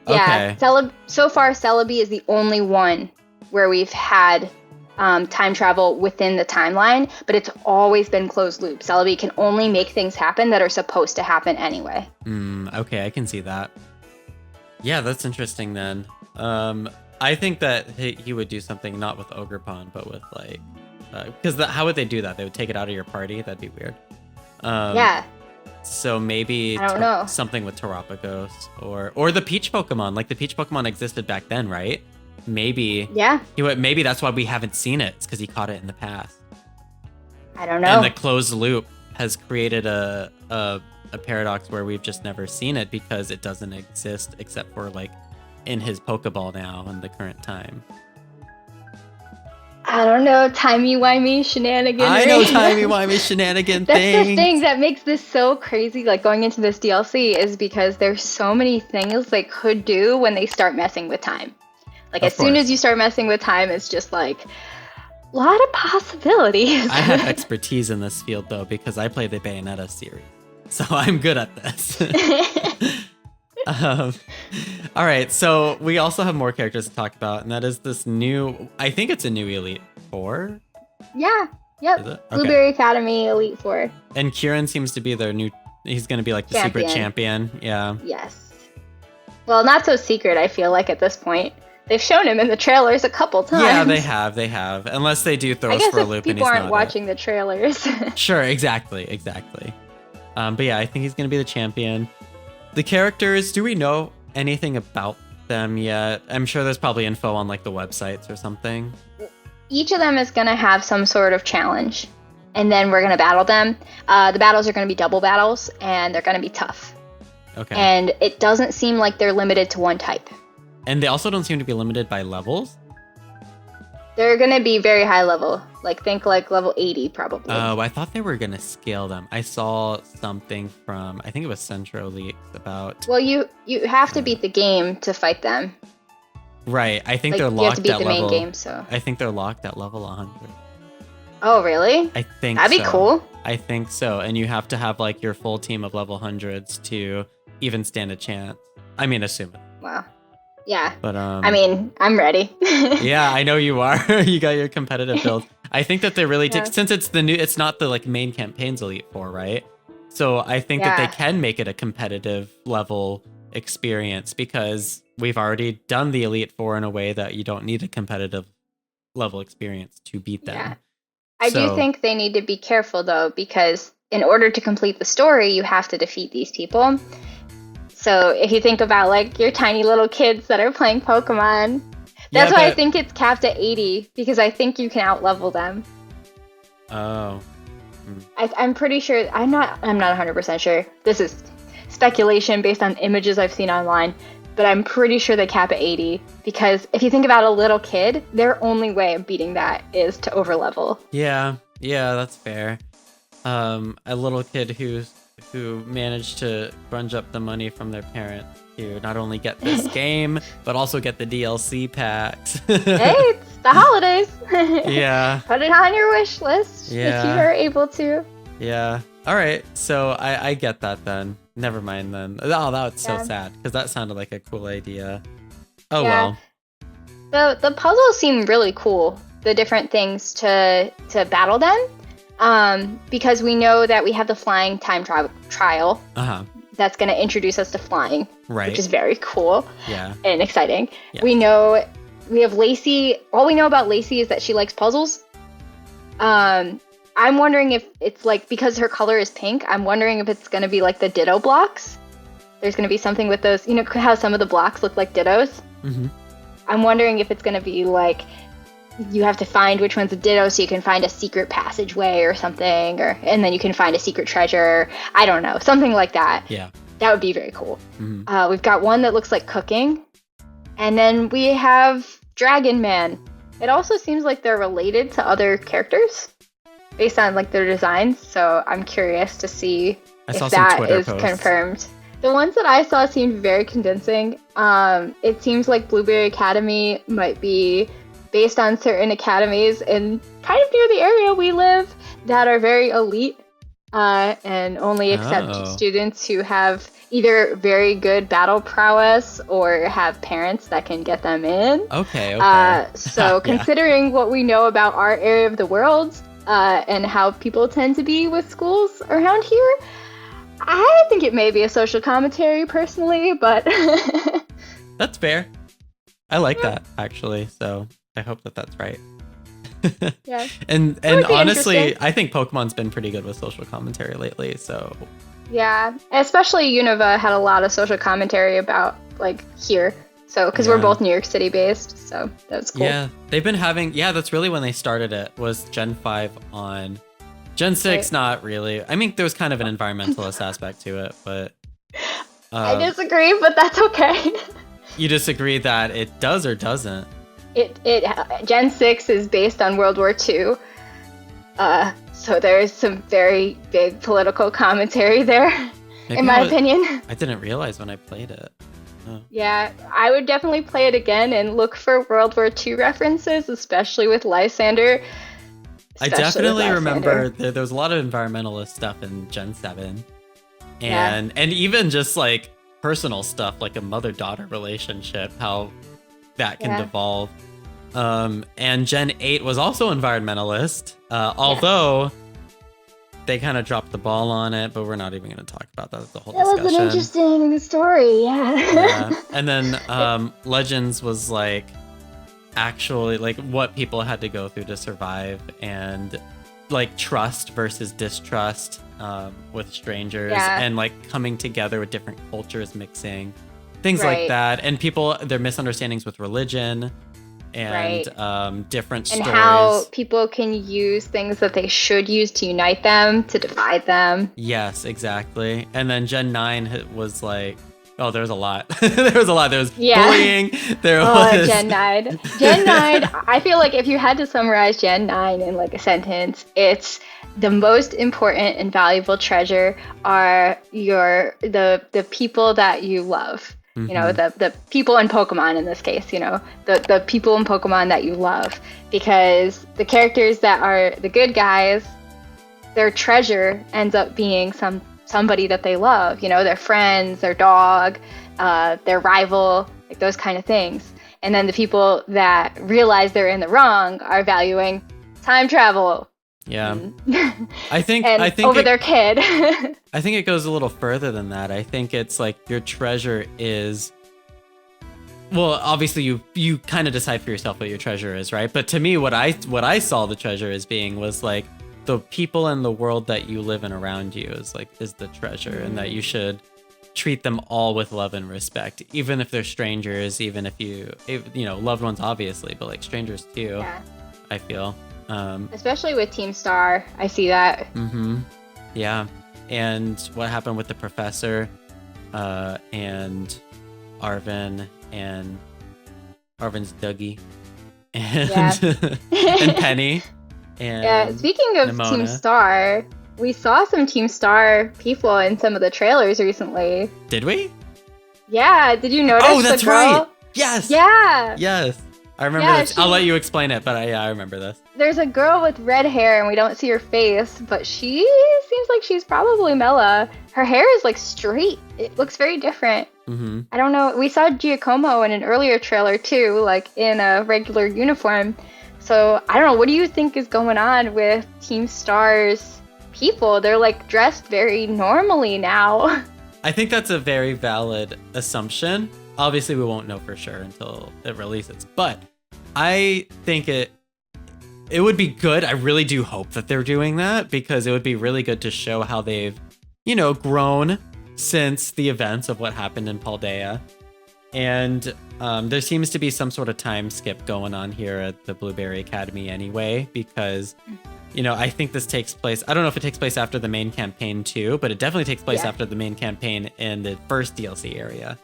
[SPEAKER 2] Yeah.
[SPEAKER 1] Okay.
[SPEAKER 2] So far, Celebi is the only one where we've had time travel within the timeline, but it's always been closed loop. Celebi can only make things happen that are supposed to happen anyway.
[SPEAKER 1] Okay, I can see that. Yeah, that's interesting then. I think that he would do something not with Ogerpon, but with like... Because how would they do that? They would take it out of your party? That'd be weird.
[SPEAKER 2] Yeah.
[SPEAKER 1] So maybe
[SPEAKER 2] I don't know.
[SPEAKER 1] Something with Terrapagos or the Peach Pokemon. Like the Peach Pokemon existed back then, right? Maybe.
[SPEAKER 2] Yeah.
[SPEAKER 1] Maybe that's why we haven't seen it. It's because he caught it in the past.
[SPEAKER 2] I don't know.
[SPEAKER 1] And the closed loop has created a paradox where we've just never seen it because it doesn't exist except for like in his Pokeball now in the current time.
[SPEAKER 2] I don't know, timey-wimey shenanigans.
[SPEAKER 1] I know timey-wimey shenanigan
[SPEAKER 2] That's
[SPEAKER 1] things.
[SPEAKER 2] the thing that makes this so crazy, like going into this DLC, is because there's so many things they could do when they start messing with time. Like, as soon as you start messing with time, it's just like, a lot of possibilities.
[SPEAKER 1] I have expertise in this field, though, because I play the Bayonetta series. So I'm good at this. All right, so we also have more characters to talk about, and that is this new... I think it's a new Elite Four?
[SPEAKER 2] Yeah, yep.
[SPEAKER 1] Is it? Okay.
[SPEAKER 2] Blueberry Academy Elite Four.
[SPEAKER 1] And Kieran seems to be their new... He's going to be like the secret champion. Yeah.
[SPEAKER 2] Yes. Well, not so secret, I feel like, at this point. They've shown him in the trailers a couple times.
[SPEAKER 1] Yeah, they have. Unless they do throw us for a loop and he's not.
[SPEAKER 2] I guess if people aren't watching the trailers.
[SPEAKER 1] Sure, exactly. But yeah, I think he's going to be the champion. The characters, do we know anything about them yet? I'm sure there's probably info on like the websites or something.
[SPEAKER 2] Each of them is going to have some sort of challenge. and then we're gonna battle them. The battles are gonna be double battles, and they're gonna be tough.
[SPEAKER 1] Okay.
[SPEAKER 2] And it doesn't seem like they're limited to one type.
[SPEAKER 1] And they also don't seem to be limited by levels.
[SPEAKER 2] They're gonna be very high level. Like think like level 80 probably.
[SPEAKER 1] Oh, I thought they were gonna scale them. I saw something from, I think it was Centro Leaks about.
[SPEAKER 2] Well, you have to beat the game to fight them.
[SPEAKER 1] Right. I think
[SPEAKER 2] Like,
[SPEAKER 1] they're
[SPEAKER 2] you have
[SPEAKER 1] locked
[SPEAKER 2] to beat
[SPEAKER 1] at
[SPEAKER 2] the
[SPEAKER 1] level.
[SPEAKER 2] main game, so.
[SPEAKER 1] I think they're locked at level 100.
[SPEAKER 2] Oh, really?
[SPEAKER 1] I think
[SPEAKER 2] That'd be
[SPEAKER 1] so.
[SPEAKER 2] cool.
[SPEAKER 1] I think so. And you have to have like your full team of level 100s to even stand a chance. I mean, assuming.
[SPEAKER 2] Wow. Yeah.
[SPEAKER 1] But
[SPEAKER 2] I mean, I'm ready.
[SPEAKER 1] yeah, I know you are. You got your competitive build. I think that they really
[SPEAKER 2] Yeah.
[SPEAKER 1] since it's it's not the like main campaign's Elite Four, right? So I think that
[SPEAKER 2] Yeah.
[SPEAKER 1] they can make it a competitive level experience because we've already done the Elite Four in a way that you don't need a competitive level experience to beat them.
[SPEAKER 2] Yeah. I do think they need to be careful though, because in order to complete the story, you have to defeat these people. So if you think about like your tiny little kids that are playing Pokemon, that's why I think it's capped at 80, because I think you can outlevel them.
[SPEAKER 1] Oh.
[SPEAKER 2] I'm pretty sure. I'm not 100% sure. This is speculation based on images I've seen online, but I'm pretty sure they cap at 80, because if you think about a little kid, their only way of beating that is to overlevel.
[SPEAKER 1] Yeah, that's fair. A little kid who managed to grunge up the money from their parents to not only get this game, but also get the DLC packs.
[SPEAKER 2] Hey, it's the holidays.
[SPEAKER 1] Yeah.
[SPEAKER 2] Put it on your wish list if you
[SPEAKER 1] Yeah.
[SPEAKER 2] are able to.
[SPEAKER 1] Yeah. All right. So I get that then. Never mind then. Oh, that was so
[SPEAKER 2] Yeah.
[SPEAKER 1] sad because that sounded like a cool idea. Oh
[SPEAKER 2] Yeah.
[SPEAKER 1] well.
[SPEAKER 2] The puzzles seem really cool. The different things to battle them. Because we know that we have the flying time trial
[SPEAKER 1] Uh-huh.
[SPEAKER 2] that's going to introduce us to flying,
[SPEAKER 1] Right.
[SPEAKER 2] which is very cool
[SPEAKER 1] Yeah.
[SPEAKER 2] and exciting.
[SPEAKER 1] Yeah.
[SPEAKER 2] We know we have Lacey. All we know about Lacey is that she likes puzzles. I'm wondering if it's like, because her color is pink, I'm wondering if it's going to be like the Ditto blocks. There's going to be something with those, you know how some of the blocks look like Dittos?
[SPEAKER 1] Mm-hmm.
[SPEAKER 2] I'm wondering if it's going to be like, you have to find which one's a Ditto so you can find a secret passageway or something, and then you can find a secret treasure. I don't know, something like that.
[SPEAKER 1] Yeah.
[SPEAKER 2] That would be very cool.
[SPEAKER 1] Mm-hmm.
[SPEAKER 2] We've got one that looks like cooking, and then we have Dragon Man. It also seems like they're related to other characters based on like their designs, so I'm curious to see
[SPEAKER 1] I saw
[SPEAKER 2] if
[SPEAKER 1] some
[SPEAKER 2] that
[SPEAKER 1] Twitter
[SPEAKER 2] is
[SPEAKER 1] posts.
[SPEAKER 2] confirmed. The ones that I saw seemed very convincing. It seems like Blueberry Academy might be based on certain academies in kind of near the area we live that are very elite and only accept
[SPEAKER 1] Oh.
[SPEAKER 2] students who have either very good battle prowess or have parents that can get them in.
[SPEAKER 1] Okay.
[SPEAKER 2] So
[SPEAKER 1] Yeah.
[SPEAKER 2] considering what we know about our area of the world and how people tend to be with schools around here, I think it may be a social commentary personally, but
[SPEAKER 1] That's fair. I like that actually. So I hope that that's right.
[SPEAKER 2] yeah.
[SPEAKER 1] And
[SPEAKER 2] would be
[SPEAKER 1] honestly,
[SPEAKER 2] interesting.
[SPEAKER 1] I think Pokemon's been pretty good with social commentary lately. So
[SPEAKER 2] Yeah, especially Unova had a lot of social commentary about like here. So because we're
[SPEAKER 1] Yeah.
[SPEAKER 2] both New York City based, so that's cool.
[SPEAKER 1] yeah, they've been having. Yeah, that's really when they started it. Was Gen 5 on. Gen 6,
[SPEAKER 2] Right.
[SPEAKER 1] not really. I mean, there was kind of an environmentalist aspect to it, but
[SPEAKER 2] I disagree, but that's okay.
[SPEAKER 1] you disagree that it does or doesn't.
[SPEAKER 2] It Gen 6 is based on World War II. So there's some very big political commentary there,
[SPEAKER 1] Maybe
[SPEAKER 2] in my opinion.
[SPEAKER 1] I didn't realize when I played it. Oh.
[SPEAKER 2] Yeah, I would definitely play it again and look for World War II references, especially with Lysander.
[SPEAKER 1] I
[SPEAKER 2] Especially with
[SPEAKER 1] definitely
[SPEAKER 2] Lysander.
[SPEAKER 1] remember there was a lot of environmentalist stuff in Gen 7.
[SPEAKER 2] Yeah.
[SPEAKER 1] And even just like personal stuff, like a mother-daughter relationship, how that can
[SPEAKER 2] Yeah.
[SPEAKER 1] devolve. And Gen 8 was also environmentalist, although they kind of dropped the ball on it, but we're not even going to talk about that. That's a whole
[SPEAKER 2] That was
[SPEAKER 1] discussion.
[SPEAKER 2] an interesting story, yeah.
[SPEAKER 1] Yeah. And then Legends was like actually like what people had to go through to survive, and like trust versus distrust with strangers,
[SPEAKER 2] Yeah.
[SPEAKER 1] and like coming together with different cultures mixing, things like
[SPEAKER 2] Right.
[SPEAKER 1] that, and people, their misunderstandings with religion. and different
[SPEAKER 2] and
[SPEAKER 1] stories.
[SPEAKER 2] how people can use things that they should use to unite them to divide them.
[SPEAKER 1] Yes, exactly. And then Gen 9 was like, oh, there was a lot. There was a lot. There was bullying. There was
[SPEAKER 2] Gen 9. Gen 9, I feel like if you had to summarize Gen 9 in like a sentence, it's the most important and valuable treasure are the people that you love.
[SPEAKER 1] Mm-hmm.
[SPEAKER 2] You know, the people in Pokemon in this case, you know, the people in Pokemon that you love. Because the characters that are the good guys, their treasure ends up being somebody that they love, you know, their friends, their dog, their rival, like those kind of things. And then the people that realize they're in the wrong are valuing time travel.
[SPEAKER 1] Yeah. I think
[SPEAKER 2] over their kid.
[SPEAKER 1] I think it goes a little further than that. I think it's like your treasure is, well, obviously you kind of decide for yourself what your treasure is, right? But to me, what I saw the treasure as being was like the people in the world that you live in around you is the treasure, and that you should treat them all with love and respect, even if they're strangers, even if you know, loved ones obviously, but like strangers too.
[SPEAKER 2] Yeah.
[SPEAKER 1] I feel.
[SPEAKER 2] Especially with Team Star, I see that.
[SPEAKER 1] Mm-hmm. Yeah. And what happened with the professor, and Arvin, and Arvin's Dougie, and and Penny. And
[SPEAKER 2] yeah, speaking of
[SPEAKER 1] Nimona.
[SPEAKER 2] Team Star, we saw some Team Star people in some of the trailers recently.
[SPEAKER 1] Did we?
[SPEAKER 2] Yeah, did you notice
[SPEAKER 1] Oh, that's
[SPEAKER 2] the girl?
[SPEAKER 1] right. Yes.
[SPEAKER 2] Yeah.
[SPEAKER 1] Yes. I remember this. I'll let you explain it, but I remember this.
[SPEAKER 2] There's a girl with red hair and we don't see her face, but she seems like she's probably Mela. Her hair is like straight. It looks very different.
[SPEAKER 1] Mm-hmm.
[SPEAKER 2] I don't know. We saw Giacomo in an earlier trailer too, like in a regular uniform. So I don't know. What do you think is going on with Team Star's people? They're like dressed very normally now.
[SPEAKER 1] I think that's a very valid assumption. Obviously, we won't know for sure until it releases, but I think it would be good. I really do hope that they're doing that, because it would be really good to show how they've, you know, grown since the events of what happened in Paldea. And there seems to be some sort of time skip going on here at the Blueberry Academy anyway, because, you know, I think this takes place, I don't know if it takes place after the main campaign too, but it definitely takes place after the main campaign in the first DLC area.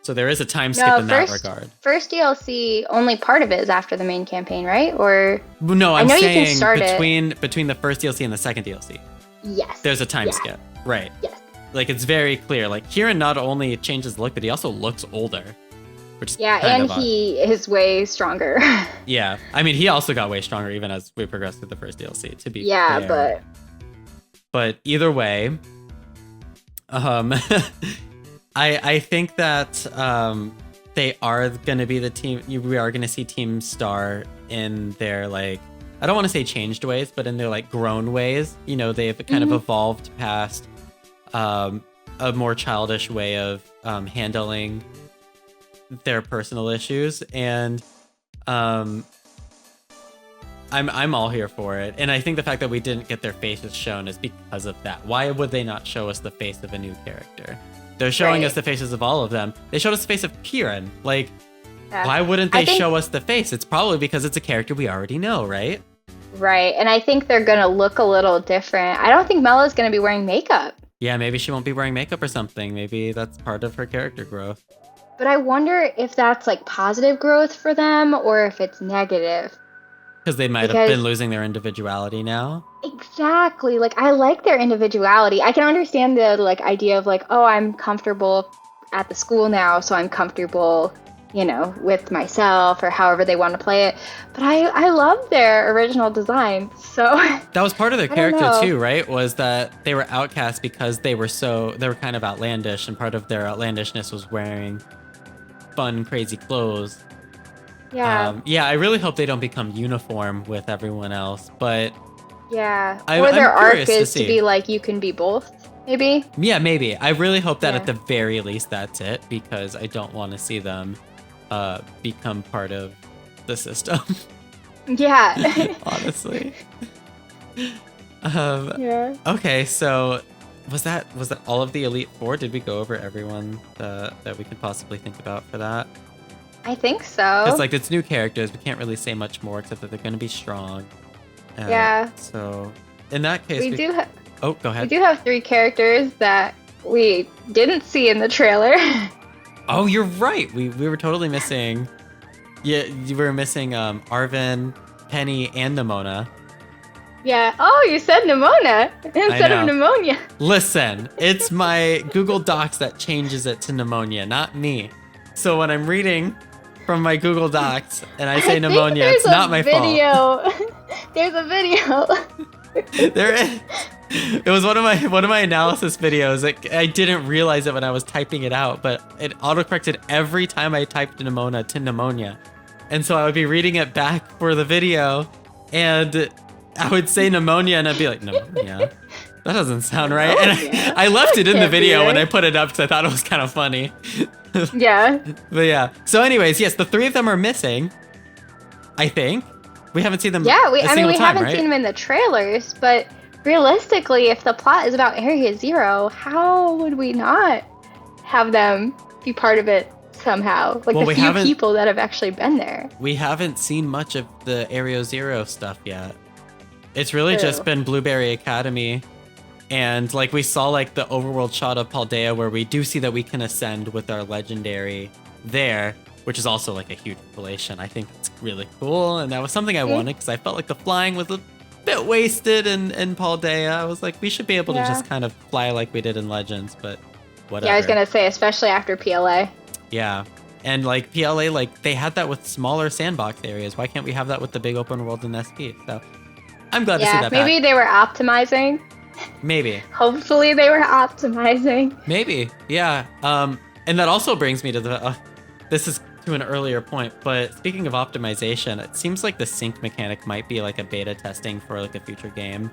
[SPEAKER 1] So there is a time skip in that regard.
[SPEAKER 2] First DLC, only part of it is after the main campaign, right? Or
[SPEAKER 1] no, I'm
[SPEAKER 2] saying
[SPEAKER 1] you
[SPEAKER 2] can start
[SPEAKER 1] between the first DLC and the second DLC.
[SPEAKER 2] Yes.
[SPEAKER 1] There's a time skip, right?
[SPEAKER 2] Yes.
[SPEAKER 1] Like it's very clear. Like Kieran not only changes the look, but he also looks older. Which is
[SPEAKER 2] and he is way stronger.
[SPEAKER 1] Yeah, I mean he also got way stronger even as we progressed through the first DLC. To be fair. But either way, I think that they are going to be the team. We are going to see Team Star in their, like, I don't want to say changed ways, but in their like grown ways. You know, they've kind of evolved past a more childish way of handling their personal issues, and I'm all here for it. And I think the fact that we didn't get their faces shown is because of that. Why would they not show us the face of a new character? They're showing us the faces of all of them. They showed us the face of Kieran. Like, why wouldn't they show us the face? It's probably because it's a character we already know, right?
[SPEAKER 2] Right, and I think they're going to look a little different. I don't think Mela's going to be wearing makeup.
[SPEAKER 1] Yeah, maybe she won't be wearing makeup or something. Maybe that's part of her character growth.
[SPEAKER 2] But I wonder if that's like positive growth for them or if it's negative.
[SPEAKER 1] Because they might have been losing their individuality now.
[SPEAKER 2] Exactly. Like, I like their individuality. I can understand the like idea of like, oh, I'm comfortable at the school now, so I'm comfortable, you know, with myself or however they want to play it. But I love their original design. So
[SPEAKER 1] that was part of their character too, right? Was that they were outcast because they were kind of outlandish, and part of their outlandishness was wearing fun, crazy clothes.
[SPEAKER 2] Yeah.
[SPEAKER 1] I really hope they don't become uniform with everyone else, but
[SPEAKER 2] yeah. Or their arc is to be like, you can be both, maybe?
[SPEAKER 1] Yeah, maybe. I really hope that at the very least that's it, because I don't want to see them become part of the system.
[SPEAKER 2] Yeah.
[SPEAKER 1] Honestly. Okay, so was that all of the Elite Four? Did we go over everyone that we could possibly think about for that?
[SPEAKER 2] I think so.
[SPEAKER 1] It's like it's new characters. We can't really say much more except that they're going to be strong.
[SPEAKER 2] Yeah.
[SPEAKER 1] So in that case,
[SPEAKER 2] We do have.
[SPEAKER 1] Oh, go ahead.
[SPEAKER 2] We do have 3 characters that we didn't see in the trailer.
[SPEAKER 1] Oh, you're right. We were totally missing. Yeah, you were missing Arven, Penny, and Nimona.
[SPEAKER 2] Yeah. Oh, you said Nimona instead of pneumonia.
[SPEAKER 1] Listen, it's my Google Docs that changes it to pneumonia, not me. So when I'm reading from my Google Docs and I say pneumonia, it's not my fault.
[SPEAKER 2] There's a video.
[SPEAKER 1] There is. It was one of my analysis videos. I didn't realize it when I was typing it out, but it autocorrected every time I typed Nimona to pneumonia. And so I would be reading it back for the video, and I would say pneumonia, and I'd be like, pneumonia? That doesn't sound right. And I left it in the video when I put it up because I thought it was kind of funny.
[SPEAKER 2] Yeah.
[SPEAKER 1] But yeah. So anyways, yes, the 3 of them are missing, I think. We haven't seen them
[SPEAKER 2] Yeah, we
[SPEAKER 1] haven't
[SPEAKER 2] seen them in the trailers, but realistically, if the plot is about Area Zero, how would we not have them be part of it somehow? Like the few people that have actually been there.
[SPEAKER 1] We haven't seen much of the Area Zero stuff yet. It's really just been Blueberry Academy, and like we saw like the overworld shot of Paldea where we do see that we can ascend with our legendary there, which is also like a huge revelation. I think it's really cool, and that was something I wanted because I felt like the flying was a bit wasted in Paldea. I was like, we should be able to just kind of fly like we did in Legends, but whatever.
[SPEAKER 2] Yeah, I was gonna say, especially after PLA.
[SPEAKER 1] Yeah, and like PLA, like they had that with smaller sandbox areas. Why can't we have that with the big open world in SP? So I'm glad to see that
[SPEAKER 2] maybe
[SPEAKER 1] back.
[SPEAKER 2] they were optimizing.
[SPEAKER 1] Maybe.
[SPEAKER 2] Hopefully they were optimizing.
[SPEAKER 1] Maybe, yeah. And that also brings me to the, this is to an earlier point, but speaking of optimization, it seems like the sync mechanic might be like a beta testing for like a future game.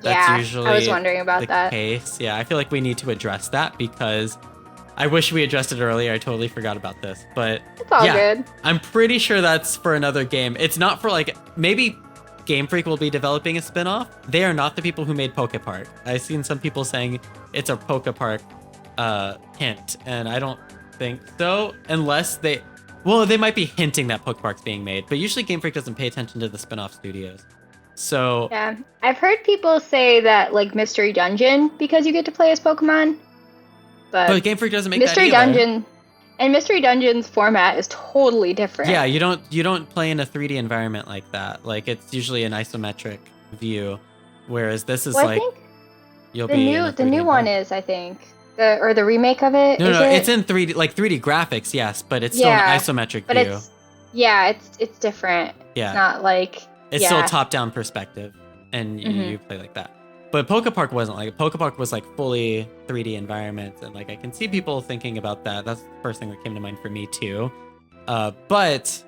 [SPEAKER 1] That's usually
[SPEAKER 2] I was wondering about
[SPEAKER 1] the
[SPEAKER 2] that.
[SPEAKER 1] case. Yeah, I feel like we need to address that because I wish we addressed it earlier. I totally forgot about this, but
[SPEAKER 2] it's all good.
[SPEAKER 1] I'm pretty sure that's for another game. It's not for like, maybe Game Freak will be developing a spin-off. They are not the people who made Pokepark. I've seen some people saying it's a Pokepark hint, and I don't think so, unless they might be hinting that Pokepark's being made, but usually Game Freak doesn't pay attention to the spin-off studios. So
[SPEAKER 2] yeah, I've heard people say that like Mystery Dungeon because you get to play as Pokemon, but
[SPEAKER 1] Game Freak doesn't make
[SPEAKER 2] Mystery
[SPEAKER 1] that either.
[SPEAKER 2] Dungeon and Mystery Dungeon's format is totally different.
[SPEAKER 1] Yeah, you don't play in a 3D environment like that. Like it's usually an isometric view, whereas this is like you'll be in a 3D
[SPEAKER 2] the new one is, I think. The remake of it?
[SPEAKER 1] No, it's in 3D, like 3D graphics, yes, but it's still an isometric view.
[SPEAKER 2] It's different.
[SPEAKER 1] Yeah.
[SPEAKER 2] It's not like...
[SPEAKER 1] It's still top-down perspective, and you play like that. But Pokepark wasn't like... Pokepark was like fully 3D environments, and like I can see people thinking about that. That's the first thing that came to mind for me too. But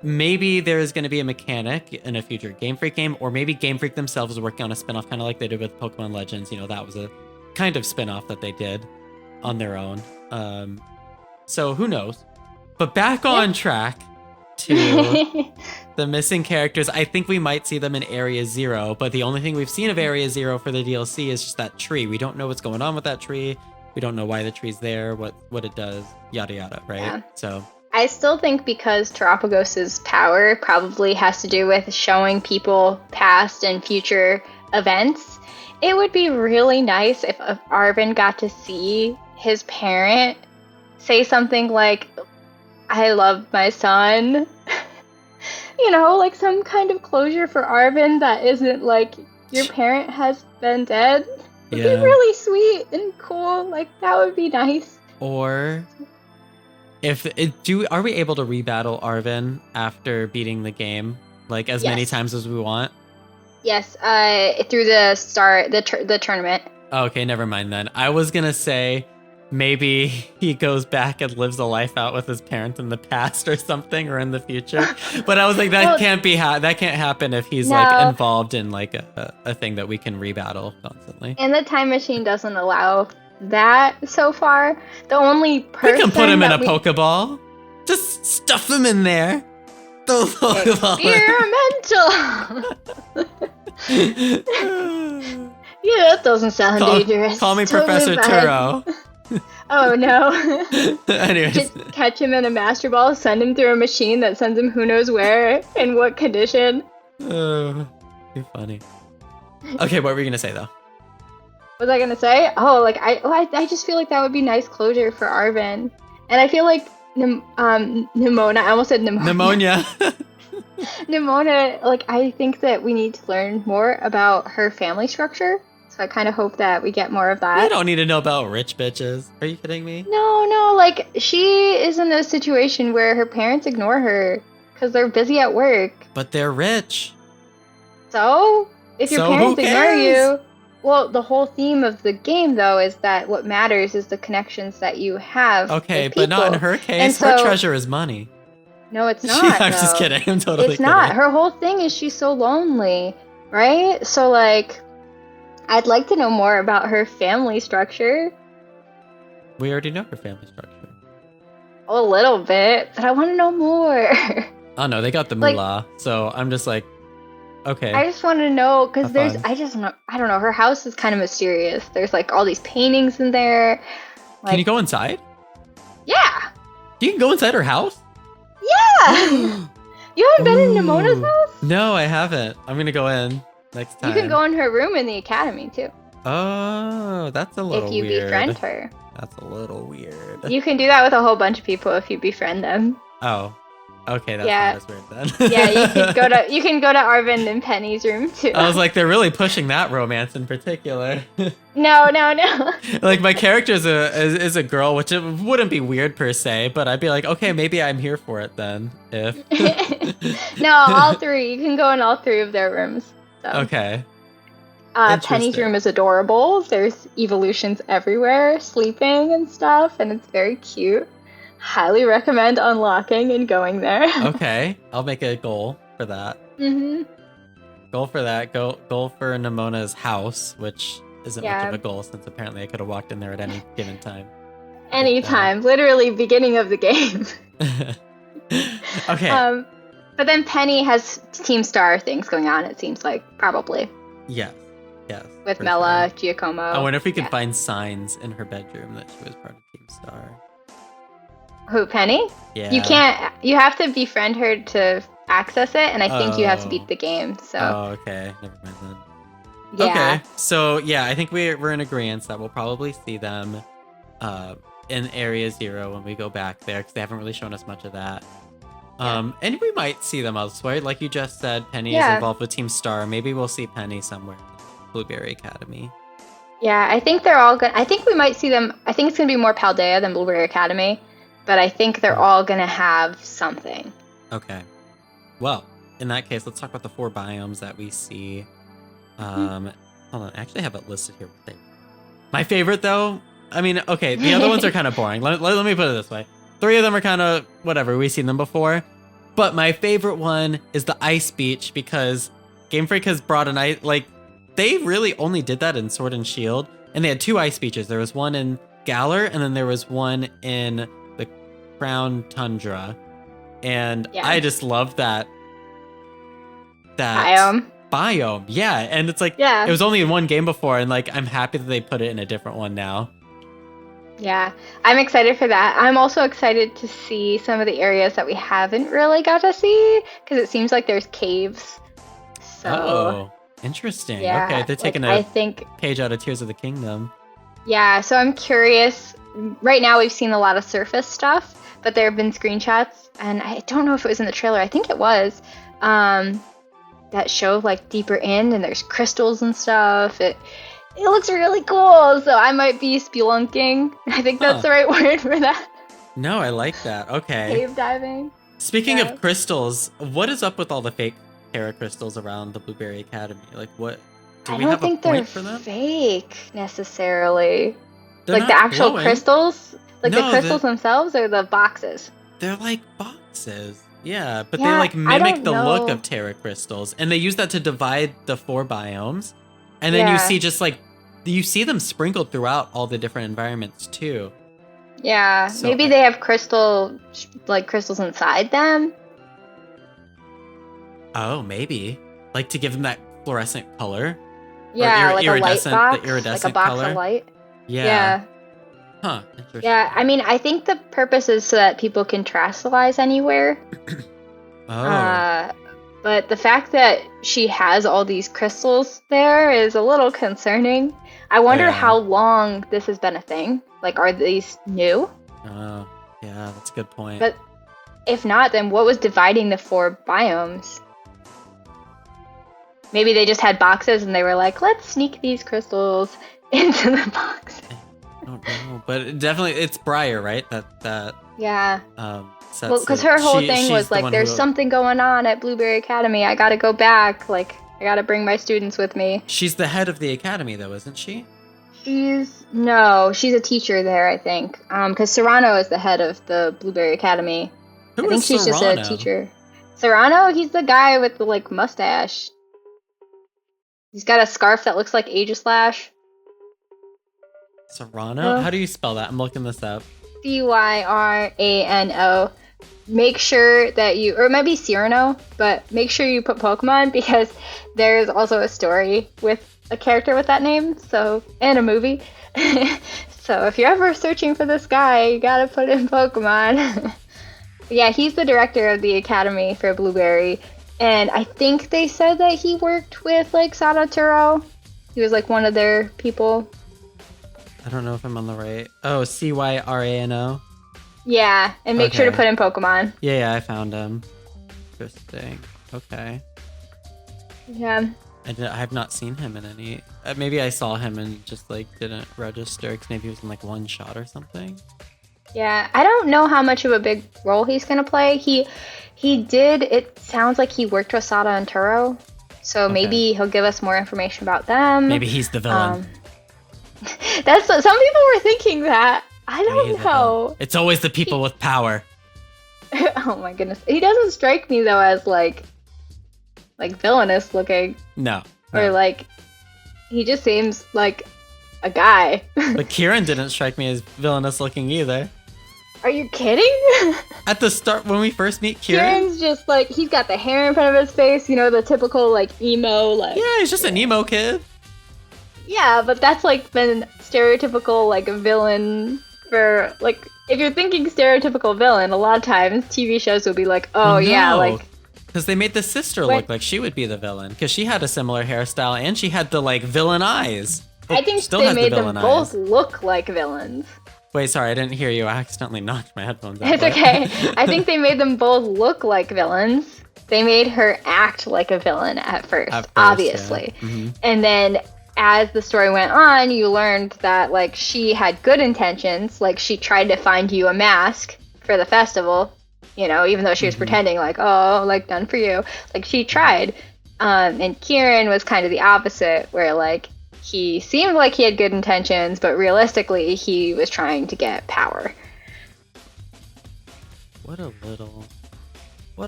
[SPEAKER 1] maybe there's going to be a mechanic in a future Game Freak game, or maybe Game Freak themselves is working on a spin-off, kind of like they did with Pokemon Legends. You know, that was a kind of spin-off that they did on their own. So who knows? But back on track to the missing characters. I think we might see them in Area Zero, but the only thing we've seen of Area Zero for the DLC is just that tree. We don't know what's going on with that tree. We don't know why the tree's there, what it does, yada yada, right?
[SPEAKER 2] Yeah.
[SPEAKER 1] So
[SPEAKER 2] I still think because Terapagos's power probably has to do with showing people past and future events, it would be really nice if Arven got to see his parent say something like, I love my son. You know, like some kind of closure for Arven that isn't like, your parent has been dead. It'd be really sweet and cool. Like, that would be nice.
[SPEAKER 1] Or are we able to rebattle Arven after beating the game, like as many times as we want?
[SPEAKER 2] Yes, through the tournament.
[SPEAKER 1] Okay, never mind then. I was gonna say maybe he goes back and lives a life out with his parents in the past or something, or in the future. But I was like, that can't happen if he's like involved in like a thing that we can rebattle constantly.
[SPEAKER 2] And the time machine doesn't allow that so far. The only person
[SPEAKER 1] we can put him in a Pokeball. Just stuff him in there. Those Pokeball.
[SPEAKER 2] Experimental. Yeah, that doesn't sound dangerous.
[SPEAKER 1] Call me
[SPEAKER 2] Totally
[SPEAKER 1] Professor
[SPEAKER 2] fine.
[SPEAKER 1] Turo.
[SPEAKER 2] Oh no.
[SPEAKER 1] Anyways,
[SPEAKER 2] Just catch him in a master ball, send him through a machine that sends him who knows where, in what condition.
[SPEAKER 1] too funny. Okay, what were you gonna say though?
[SPEAKER 2] What was I gonna say? Oh, like I just feel like that would be nice closure for Arvin, and I feel like Nimona. I almost said
[SPEAKER 1] Pneumonia.
[SPEAKER 2] Nimona. Like I think that we need to learn more about her family structure. So I kind of hope that we get more of that.
[SPEAKER 1] You don't need to know about rich bitches. Are you kidding me?
[SPEAKER 2] No, like she is in a situation where her parents ignore her because they're busy at work.
[SPEAKER 1] But they're rich.
[SPEAKER 2] So if your
[SPEAKER 1] So who
[SPEAKER 2] parents ignore
[SPEAKER 1] cares?
[SPEAKER 2] you, well, the whole theme of the game though is that what matters is the connections that you have.
[SPEAKER 1] Okay,
[SPEAKER 2] with
[SPEAKER 1] but not in
[SPEAKER 2] people.
[SPEAKER 1] her case.
[SPEAKER 2] And
[SPEAKER 1] Her
[SPEAKER 2] so-
[SPEAKER 1] treasure is money.
[SPEAKER 2] No, it's not.
[SPEAKER 1] I'm just
[SPEAKER 2] though.
[SPEAKER 1] kidding. I'm totally
[SPEAKER 2] It's not.
[SPEAKER 1] kidding.
[SPEAKER 2] Her whole thing is she's so lonely, right? So like, I'd like to know more about her family structure.
[SPEAKER 1] We already know her family structure.
[SPEAKER 2] A little bit, but I want to know more.
[SPEAKER 1] Oh no, they got the
[SPEAKER 2] Like-
[SPEAKER 1] moolah. So I'm just like, okay.
[SPEAKER 2] I just want to know because
[SPEAKER 1] Have
[SPEAKER 2] there's,
[SPEAKER 1] fun.
[SPEAKER 2] I don't know. Her house is kind of mysterious. There's like all these paintings in there. Like,
[SPEAKER 1] Can you go inside?
[SPEAKER 2] Yeah,
[SPEAKER 1] You can go inside her house?
[SPEAKER 2] yeah. You haven't been in Nimona's
[SPEAKER 1] Ooh.
[SPEAKER 2] house?
[SPEAKER 1] No, I haven't. I'm gonna go in next time.
[SPEAKER 2] You can go in her room in the academy too,
[SPEAKER 1] Oh, that's a little
[SPEAKER 2] if you
[SPEAKER 1] weird.
[SPEAKER 2] befriend her.
[SPEAKER 1] That's a little weird.
[SPEAKER 2] You can do that with a whole bunch of people if you befriend them.
[SPEAKER 1] Oh, okay, that's
[SPEAKER 2] Yeah.
[SPEAKER 1] not as weird then.
[SPEAKER 2] Yeah, you can go to Arvin and Penny's room too.
[SPEAKER 1] I was like, they're really pushing that romance in particular.
[SPEAKER 2] No.
[SPEAKER 1] Like my character is a girl, which it wouldn't be weird per se, but I'd be like, okay, maybe I'm here for it then. If
[SPEAKER 2] No, all three. You can go in all three of their rooms. So.
[SPEAKER 1] okay,
[SPEAKER 2] Penny's
[SPEAKER 1] Interesting.
[SPEAKER 2] room is adorable. There's evolutions everywhere, sleeping and stuff, and it's very cute. Highly recommend unlocking and going there.
[SPEAKER 1] okay, I'll make a goal for that.
[SPEAKER 2] hmm
[SPEAKER 1] Goal for that. Goal for Nimona's house, which isn't much
[SPEAKER 2] Yeah.
[SPEAKER 1] of a goal since apparently I could have walked in there at any given time.
[SPEAKER 2] Anytime, literally beginning of the game.
[SPEAKER 1] Okay.
[SPEAKER 2] But then Penny has Team Star things going on. It seems like probably
[SPEAKER 1] Yes.
[SPEAKER 2] with
[SPEAKER 1] for
[SPEAKER 2] Mela,
[SPEAKER 1] sure.
[SPEAKER 2] Giacomo.
[SPEAKER 1] I wonder if we could
[SPEAKER 2] Yeah.
[SPEAKER 1] find signs in her bedroom that she was part of Team Star.
[SPEAKER 2] Who, Penny?
[SPEAKER 1] Yeah.
[SPEAKER 2] You can't. You have to befriend her to access it, and I think you have to
[SPEAKER 1] Oh.
[SPEAKER 2] beat the game. So
[SPEAKER 1] Oh, okay. Never mind then.
[SPEAKER 2] yeah.
[SPEAKER 1] Okay. So yeah, I think we're in agreement that we'll probably see them in Area Zero when we go back there because they haven't really shown us much of that. And we might see them elsewhere, like you just said. Penny is
[SPEAKER 2] Yeah.
[SPEAKER 1] involved with Team Star. Maybe we'll see Penny somewhere in Blueberry Academy.
[SPEAKER 2] Yeah, I think they're all gonna. I think we might see them. I think it's gonna be more Paldea than Blueberry Academy, but I think they're all gonna have something.
[SPEAKER 1] Okay. Well, in that case, let's talk about the 4 biomes that we see. Hold on, I actually have it listed here. My favorite, though, I mean, okay, the other ones are kind of boring. Let me put it this way. 3 of them are kind of whatever. We've seen them before. But my favorite one is the Ice Beach because Game Freak has brought an ice... Like, they really only did that in Sword and Shield. And they had 2 Ice Beaches. There was one in Galar, and then there was one in the Crown Tundra. And
[SPEAKER 2] Yeah.
[SPEAKER 1] I just love that biome. Yeah, and it's like
[SPEAKER 2] Yeah.
[SPEAKER 1] it was only in one game before, and like I'm happy that they put it in a different one now.
[SPEAKER 2] Yeah, I'm excited for that. I'm also excited to see some of the areas that we haven't really got to see because it seems like there's caves. So
[SPEAKER 1] Oh, interesting.
[SPEAKER 2] yeah,
[SPEAKER 1] Okay, they're taking
[SPEAKER 2] I
[SPEAKER 1] a
[SPEAKER 2] think
[SPEAKER 1] page out of Tears of the Kingdom.
[SPEAKER 2] yeah. So I'm curious. Right now we've seen a lot of surface stuff, but there have been screenshots, and I don't know if it was in the trailer. I think it was. That show like deeper in, and there's crystals and stuff. It looks really cool, so I might be spelunking. I think that's the right word for that.
[SPEAKER 1] No, I like that. Okay.
[SPEAKER 2] Cave diving.
[SPEAKER 1] Speaking
[SPEAKER 2] Yeah.
[SPEAKER 1] of crystals, what is up with all the fake Terra crystals around the Blueberry Academy? Like, what? Do
[SPEAKER 2] I
[SPEAKER 1] we
[SPEAKER 2] don't
[SPEAKER 1] have
[SPEAKER 2] think
[SPEAKER 1] a
[SPEAKER 2] they're
[SPEAKER 1] point for them?
[SPEAKER 2] fake necessarily.
[SPEAKER 1] They're
[SPEAKER 2] Like the
[SPEAKER 1] not
[SPEAKER 2] actual
[SPEAKER 1] glowing.
[SPEAKER 2] crystals, like
[SPEAKER 1] No,
[SPEAKER 2] the crystals themselves, or the boxes.
[SPEAKER 1] They're like boxes. Yeah, but they
[SPEAKER 2] Yeah,
[SPEAKER 1] like
[SPEAKER 2] I
[SPEAKER 1] mimic
[SPEAKER 2] don't
[SPEAKER 1] the look
[SPEAKER 2] know.
[SPEAKER 1] of Terra crystals. And they use that to divide the 4 biomes. And then you
[SPEAKER 2] Yeah.
[SPEAKER 1] see just like you see them sprinkled throughout all the different environments too.
[SPEAKER 2] Yeah,
[SPEAKER 1] So
[SPEAKER 2] maybe they have crystals inside them.
[SPEAKER 1] Oh, maybe. Like to give them that fluorescent color.
[SPEAKER 2] Yeah, like a light
[SPEAKER 1] iridescent- the
[SPEAKER 2] box, like a
[SPEAKER 1] iridescent
[SPEAKER 2] box
[SPEAKER 1] color.
[SPEAKER 2] of light.
[SPEAKER 1] Yeah. Huh. Interesting.
[SPEAKER 2] Yeah, I mean, I think the purpose is so that people can terastallize anywhere.
[SPEAKER 1] Oh.
[SPEAKER 2] But the fact that she has all these crystals there is a little concerning. I wonder how long this has been a thing. Like, are these new?
[SPEAKER 1] Oh, yeah, that's a good point.
[SPEAKER 2] But if not, then what was dividing the 4 biomes? Maybe they just had boxes and they were like, let's sneak these crystals into the box.
[SPEAKER 1] I don't know, but definitely it's Briar, right?
[SPEAKER 2] Yeah.
[SPEAKER 1] Well,
[SPEAKER 2] because her whole thing was like, there's something going on at Blueberry Academy. I gotta go back. Like, I gotta bring my students with me.
[SPEAKER 1] She's the head of the academy, though, isn't she?
[SPEAKER 2] She's a teacher there, I think. Because Serrano is the head of the Blueberry Academy. I think she's just a teacher. Serrano, he's the guy with the like mustache. He's got a scarf that looks like Aegislash.
[SPEAKER 1] Serrano? How do you spell that? I'm looking this up.
[SPEAKER 2] Cyrano. Make sure that you, or it might be Cyrano, but make sure you put Pokemon because there's also a story with a character with that name, so, and a movie. So if you're ever searching for this guy, you gotta put in Pokemon. Yeah, he's the director of the Academy for Blueberry, and I think they said that he worked with, like, Sadaturo. He was, like, one of their people.
[SPEAKER 1] I don't know if I'm on the right. Oh, Cyrano.
[SPEAKER 2] Yeah, and make sure to put in Pokemon.
[SPEAKER 1] Yeah, I found him. Interesting. Okay.
[SPEAKER 2] Yeah.
[SPEAKER 1] I have not seen him in any. Maybe I saw him and just like didn't register because maybe he was in like one shot or something.
[SPEAKER 2] Yeah, I don't know how much of a big role he's gonna play. He did. It sounds like he worked with Sada and Turo, so maybe he'll give us more information about them.
[SPEAKER 1] Maybe he's the villain.
[SPEAKER 2] That's some people were thinking that. I don't know.
[SPEAKER 1] It's always the people with power.
[SPEAKER 2] Oh my goodness, he doesn't strike me though as like villainous looking.
[SPEAKER 1] No.
[SPEAKER 2] Or like, he just seems like a guy.
[SPEAKER 1] But Kieran didn't strike me as villainous looking either.
[SPEAKER 2] Are you kidding?
[SPEAKER 1] At the start, when we first meet Kieran?
[SPEAKER 2] Kieran's just like, he's got the hair in front of his face, you know, the typical like emo, like.
[SPEAKER 1] Yeah, he's just an emo kid.
[SPEAKER 2] Yeah, but that's like been stereotypical like villain for like, if you're thinking stereotypical villain, a lot of times TV shows will be like, oh yeah, like.
[SPEAKER 1] Because they made the sister look like she would be the villain. Because she had a similar hairstyle and she had the like villain eyes.
[SPEAKER 2] I think they made them both look like villains.
[SPEAKER 1] Wait, sorry, I didn't hear you. I accidentally knocked my headphones out.
[SPEAKER 2] It's okay. I think they made them both look like villains. They made her act like a villain at first obviously. Yeah. Mm-hmm. And then as the story went on, you learned that like she had good intentions. Like she tried to find you a mask for the festival. You know, even though she was pretending like, oh, like done for you. Like she tried. And Kieran was kind of the opposite, where like he seemed like he had good intentions, but realistically he was trying to get power.
[SPEAKER 1] What a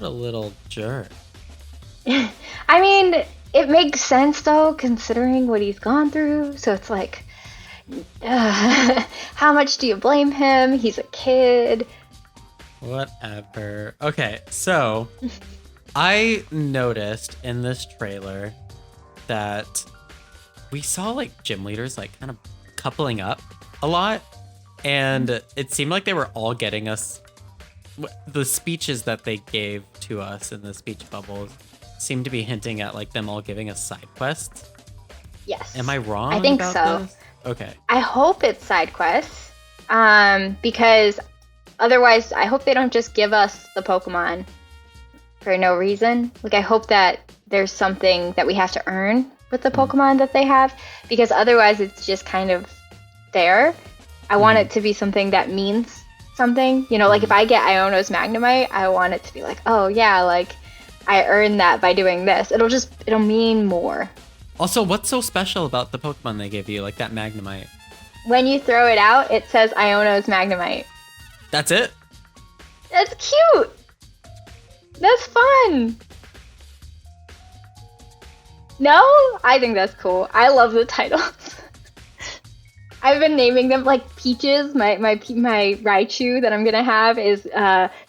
[SPEAKER 1] little jerk.
[SPEAKER 2] I mean, it makes sense though, considering what he's gone through. So it's like, how much do you blame him? He's a kid.
[SPEAKER 1] Whatever. Okay, so I noticed in this trailer that we saw like gym leaders like kind of coupling up a lot, and it seemed like they were all getting us the speeches that they gave to us in the speech bubbles seemed to be hinting at like them all giving us side quests.
[SPEAKER 2] Yes.
[SPEAKER 1] Am I wrong?
[SPEAKER 2] I think
[SPEAKER 1] about
[SPEAKER 2] so.
[SPEAKER 1] This? Okay.
[SPEAKER 2] I hope it's side quests, because otherwise, I hope they don't just give us the Pokemon for no reason. Like, I hope that there's something that we have to earn with the Pokemon that they have, because otherwise it's just kind of there. I want it to be something that means something. You know, like if I get Iono's Magnemite, I want it to be like, oh yeah, like I earned that by doing this. It'll mean more.
[SPEAKER 1] Also, what's so special about the Pokemon they give you, like that Magnemite?
[SPEAKER 2] When you throw it out, it says Iono's Magnemite.
[SPEAKER 1] That's it?
[SPEAKER 2] That's cute! That's fun! No? I think that's cool. I love the titles. I've been naming them like Peaches. My Raichu that I'm gonna have is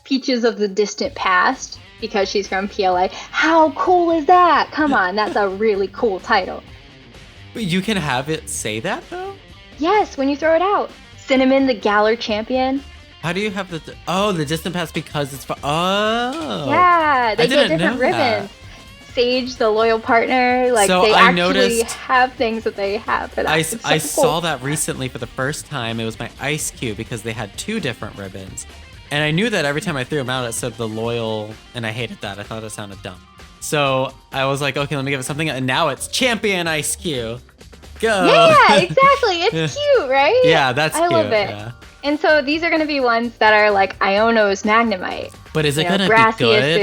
[SPEAKER 2] Peaches of the Distant Past, because she's from PLA. How cool is that? Come on, that's a really cool title.
[SPEAKER 1] But you can have it say that though?
[SPEAKER 2] Yes, when you throw it out. Cinnamon, the Galar champion.
[SPEAKER 1] How do you have the distant pass because it's
[SPEAKER 2] Yeah, they get different ribbons. Sage, the loyal partner, like
[SPEAKER 1] so
[SPEAKER 2] they
[SPEAKER 1] I
[SPEAKER 2] actually
[SPEAKER 1] noticed,
[SPEAKER 2] have things that they have for that.
[SPEAKER 1] I saw that recently for the first time. It was my ice cube because they had 2 different ribbons. And I knew that every time I threw them out, it said the loyal, and I hated that. I thought it sounded dumb. So I was like, okay, let me give it something. And now it's Champion Ice Cube. Go.
[SPEAKER 2] Yeah, exactly. It's cute, right?
[SPEAKER 1] Yeah, that's cute. I love it. Yeah.
[SPEAKER 2] And so these are going to be ones that are like Iono's Magnemite.
[SPEAKER 1] But is it going to be good?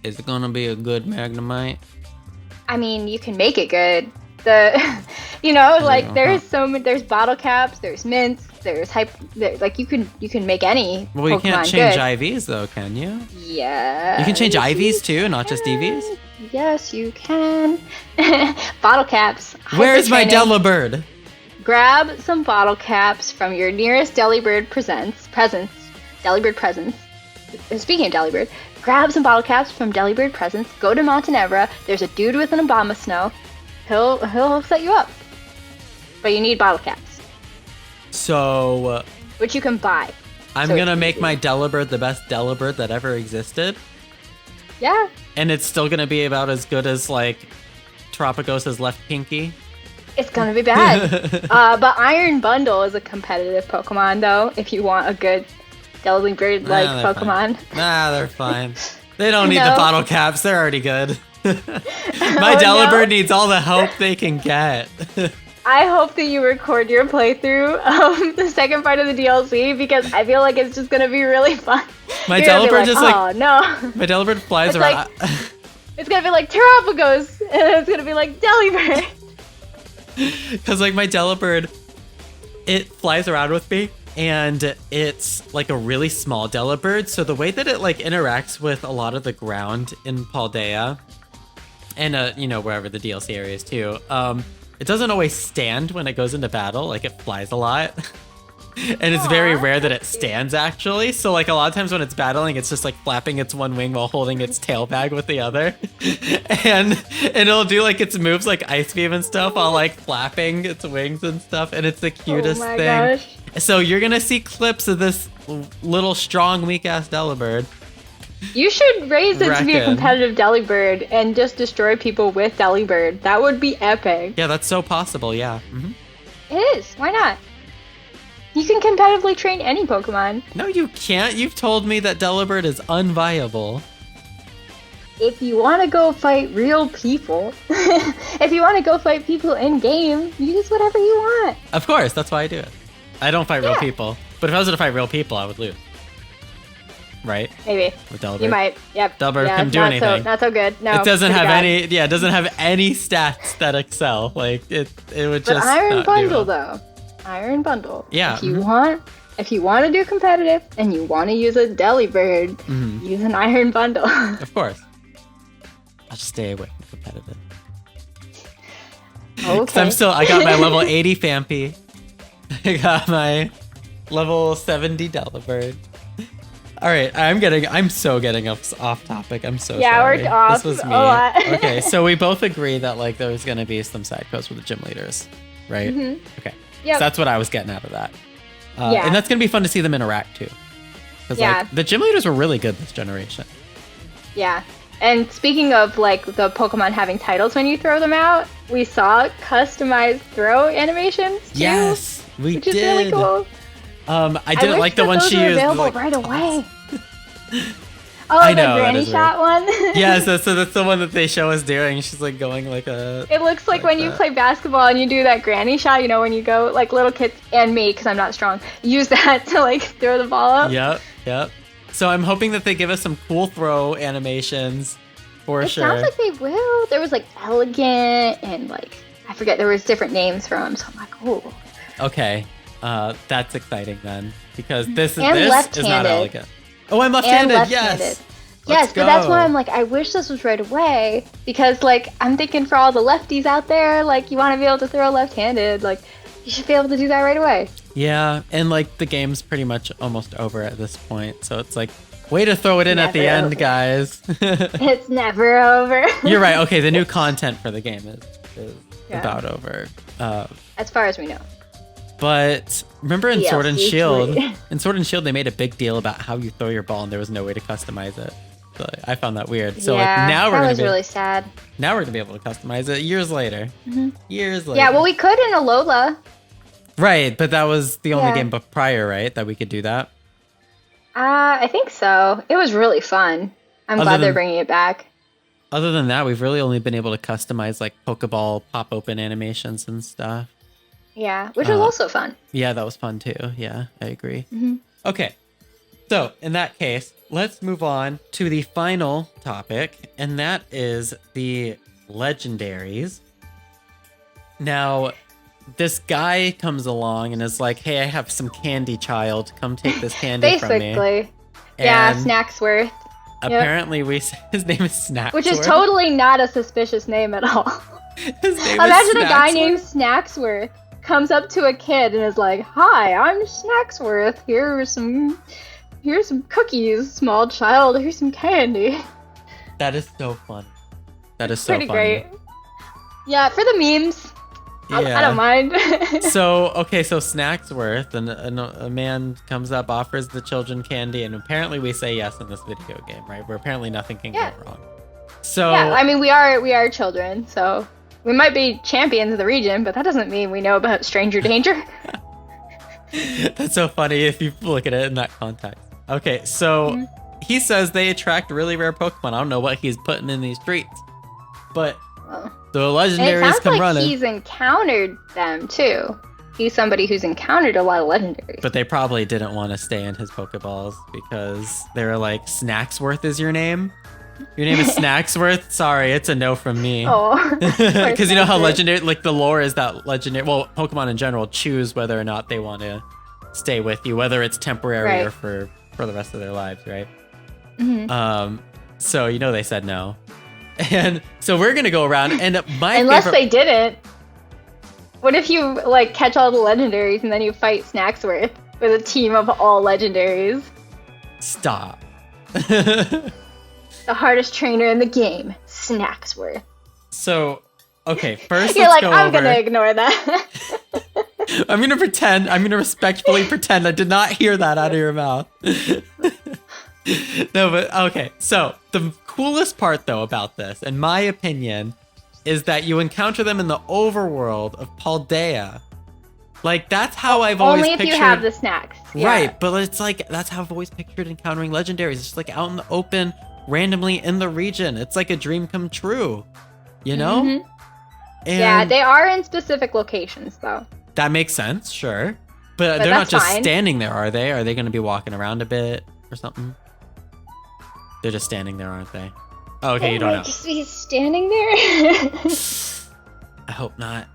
[SPEAKER 1] Is it going to be a good Magnemite?
[SPEAKER 2] I mean, you can make it good. There's bottle caps, there's mints, like you can make any
[SPEAKER 1] Well, you
[SPEAKER 2] Pokemon
[SPEAKER 1] can't change
[SPEAKER 2] good.
[SPEAKER 1] IVs though, can you?
[SPEAKER 2] Yeah.
[SPEAKER 1] You can change IVs too, not just EVs?
[SPEAKER 2] Yes, you can. Bottle caps.
[SPEAKER 1] Where's my Delibird?
[SPEAKER 2] Grab some bottle caps from your nearest Delibird presents. Delibird presents. Speaking of Delibird, grab some bottle caps from Delibird presents. Go to Montenevra. There's a dude with an Abomasnow. He'll set you up. But you need bottle caps.
[SPEAKER 1] So...
[SPEAKER 2] which you can buy.
[SPEAKER 1] I'm gonna make my Delibird the best Delibird that ever existed.
[SPEAKER 2] Yeah.
[SPEAKER 1] And it's still gonna be about as good as, like, Tropicos' left pinky.
[SPEAKER 2] It's gonna be bad. But Iron Bundle is a competitive Pokemon, though, if you want a good Delibird-like Pokemon.
[SPEAKER 1] Fine. Nah, they're fine. They don't need the bottle caps. They're already good. My Delibird needs all the help they can get.
[SPEAKER 2] I hope that you record your playthrough of the second part of the DLC because I feel like it's just gonna be really fun.
[SPEAKER 1] My Delibird
[SPEAKER 2] no.
[SPEAKER 1] My Delibird flies around.
[SPEAKER 2] It's gonna be like Terrapagos, and it's gonna be like Delibird.
[SPEAKER 1] Because like my Delibird, it flies around with me, and it's like a really small Delibird. So the way that it like interacts with a lot of the ground in Paldea, and wherever the DLC area is too, it doesn't always stand when it goes into battle. Like it flies a lot. And it's very rare that it stands actually. So like a lot of times when it's battling, it's just like flapping its one wing while holding its tail bag with the other. and it'll do like its moves like Ice Beam and stuff while like flapping its wings and stuff. And it's the cutest thing.
[SPEAKER 2] Gosh.
[SPEAKER 1] So you're gonna see clips of this little strong weak ass Delibird.
[SPEAKER 2] You should raise it to be a competitive Delibird and just destroy people with Delibird. That would be epic.
[SPEAKER 1] Yeah, that's so possible, yeah. Mm-hmm.
[SPEAKER 2] It is. Why not? You can competitively train any Pokemon.
[SPEAKER 1] No, you can't. You've told me that Delibird is unviable.
[SPEAKER 2] If you want to go fight real people, if you want to go fight people in game, use whatever you want.
[SPEAKER 1] Of course, that's why I do it. I don't fight real people. But if I was to fight real people, I would lose. Right?
[SPEAKER 2] Maybe.
[SPEAKER 1] With Delibird.
[SPEAKER 2] You might. Yep.
[SPEAKER 1] Delibird can do anything.
[SPEAKER 2] Not so good. No.
[SPEAKER 1] It doesn't have any. Yeah, it doesn't have any stats that excel. Like it would just.
[SPEAKER 2] But Iron
[SPEAKER 1] not
[SPEAKER 2] Bundle
[SPEAKER 1] do well.
[SPEAKER 2] though. Iron Bundle.
[SPEAKER 1] Yeah.
[SPEAKER 2] If you want to do competitive and you want to use a Delibird, use an Iron Bundle.
[SPEAKER 1] Of course. I'll just stay away from competitive.
[SPEAKER 2] Okay.
[SPEAKER 1] I got my level 80 Phanpy. I got my level 70 Delibird. All right, I'm so getting off topic. I'm so sorry.
[SPEAKER 2] Yeah, we're off.
[SPEAKER 1] This was me.
[SPEAKER 2] A lot.
[SPEAKER 1] Okay, so we both agree that like there was gonna be some side quests with the gym leaders, right?
[SPEAKER 2] Mm-hmm.
[SPEAKER 1] Okay.
[SPEAKER 2] Yep.
[SPEAKER 1] So that's what I was getting out of that.
[SPEAKER 2] Yeah.
[SPEAKER 1] And that's gonna be fun to see them interact too. Because like the gym leaders were really good this generation.
[SPEAKER 2] Yeah. And speaking of like the Pokemon having titles when you throw them out, we saw customized throw animations too.
[SPEAKER 1] Yes, we
[SPEAKER 2] which
[SPEAKER 1] did.
[SPEAKER 2] Is really cool.
[SPEAKER 1] I didn't like the one she used.
[SPEAKER 2] Available
[SPEAKER 1] like,
[SPEAKER 2] right away.
[SPEAKER 1] I know,
[SPEAKER 2] the granny shot one?
[SPEAKER 1] Yeah, so that's the one that they show us doing. She's like going like a...
[SPEAKER 2] It looks like when you play basketball and you do that granny shot, you know, when you go, like little kids, and me, because I'm not strong, use that to like throw the ball up.
[SPEAKER 1] Yep. So I'm hoping that they give us some cool throw animations for sure.
[SPEAKER 2] It sounds like they will. There was like elegant and like, I forget, there was different names for them, so I'm like, oh.
[SPEAKER 1] Okay, that's exciting then, because this is not elegant. Oh, I'm left-handed. Yes.
[SPEAKER 2] Yes, but that's why I'm like, I wish this was right away, because like I'm thinking for all the lefties out there, like you want to be able to throw left-handed, like you should be able to do that right away.
[SPEAKER 1] Yeah, and like the game's pretty much almost over at this point, so it's like, way to throw it in at the end, guys.
[SPEAKER 2] It's never over.
[SPEAKER 1] You're right. Okay, the new content for the game is about over.
[SPEAKER 2] As far as we know.
[SPEAKER 1] But remember in Sword and
[SPEAKER 2] DLC
[SPEAKER 1] Shield,
[SPEAKER 2] 3.
[SPEAKER 1] they made a big deal about how you throw your ball and there was no way to customize it. So I found that weird. So
[SPEAKER 2] yeah,
[SPEAKER 1] like now
[SPEAKER 2] that was really sad.
[SPEAKER 1] Now we're gonna be able to customize it years later. Years later.
[SPEAKER 2] Yeah, well, we could in Alola.
[SPEAKER 1] Right, but that was the only
[SPEAKER 2] Yeah.
[SPEAKER 1] game prior, right? That we could do that.
[SPEAKER 2] I think so. It was really fun. I'm glad they're bringing it back.
[SPEAKER 1] Other than that, we've really only been able to customize like Pokeball pop open animations and stuff.
[SPEAKER 2] Yeah, which was also fun.
[SPEAKER 1] Yeah, that was fun too. Yeah, I agree. Okay, so in that case, let's move on to the final topic, and that is the legendaries. Now, this guy comes along and is like, hey, I have some candy, child. Come take this candy from me.
[SPEAKER 2] Basically. Yeah,
[SPEAKER 1] And
[SPEAKER 2] Snacksworth.
[SPEAKER 1] apparently his name is Snacksworth.
[SPEAKER 2] Which is totally not a suspicious name at all.
[SPEAKER 1] His name
[SPEAKER 2] Imagine
[SPEAKER 1] is
[SPEAKER 2] a guy
[SPEAKER 1] Snacksworth?
[SPEAKER 2] named Snacksworth comes up to a kid and is like, "Hi, I'm Snacksworth. Here's some cookies, small child. Here's some candy."
[SPEAKER 1] That is so funny. That is so
[SPEAKER 2] Pretty
[SPEAKER 1] funny.
[SPEAKER 2] great. Yeah, for the memes.
[SPEAKER 1] Yeah.
[SPEAKER 2] I don't mind.
[SPEAKER 1] So Snacksworth, and a man comes up, offers the children candy, and apparently we say yes in this video game, right? Where apparently nothing can go wrong. So
[SPEAKER 2] Yeah, I mean we are children, so we might be champions of the region, but that doesn't mean we know about stranger danger.
[SPEAKER 1] that's so funny if you look at it in that context. Okay, so he says they attract really rare Pokemon. I don't know what he's putting in these streets, but the
[SPEAKER 2] And it
[SPEAKER 1] legendaries
[SPEAKER 2] sounds
[SPEAKER 1] come
[SPEAKER 2] like
[SPEAKER 1] running.
[SPEAKER 2] he's encountered them too. He's somebody who's encountered a lot of legendaries.
[SPEAKER 1] But they probably didn't want to stay in his Pokeballs because they were like, Snacksworth is your name? Your name is Snacksworth? Sorry, it's a no from me.
[SPEAKER 2] Oh,
[SPEAKER 1] Because you know how legendary, like the lore is that legendary, well, Pokemon in general choose whether or not they want to stay with you, whether it's temporary or for the rest of their lives, right? So you know they said no. And so we're going to go around, and
[SPEAKER 2] unless they didn't. What if you like catch all the legendaries and then you fight Snacksworth with a team of all legendaries?
[SPEAKER 1] Stop.
[SPEAKER 2] The hardest trainer in the game, Snacksworth.
[SPEAKER 1] So, okay, first
[SPEAKER 2] You're
[SPEAKER 1] let's
[SPEAKER 2] like,
[SPEAKER 1] go
[SPEAKER 2] I'm
[SPEAKER 1] over.
[SPEAKER 2] gonna ignore that.
[SPEAKER 1] I'm gonna respectfully pretend I did not hear that out of your mouth. No, but okay. So the coolest part though about this, in my opinion, is that you encounter them in the overworld of Paldea. Like that's how I've always
[SPEAKER 2] Only if
[SPEAKER 1] pictured.
[SPEAKER 2] you have the snacks. Yeah.
[SPEAKER 1] Right, but it's like that's how I've always pictured encountering legendaries. It's just like out in the open, randomly in the region. It's like a dream come true, you know? And
[SPEAKER 2] Yeah, they are in specific locations though.
[SPEAKER 1] that makes sense, sure. But they're not
[SPEAKER 2] that's
[SPEAKER 1] just
[SPEAKER 2] fine.
[SPEAKER 1] standing there, are they? Are they going to be walking around a bit or something? They're just standing there, aren't they? Oh, okay, you don't know.
[SPEAKER 2] Just be standing there.
[SPEAKER 1] I hope not.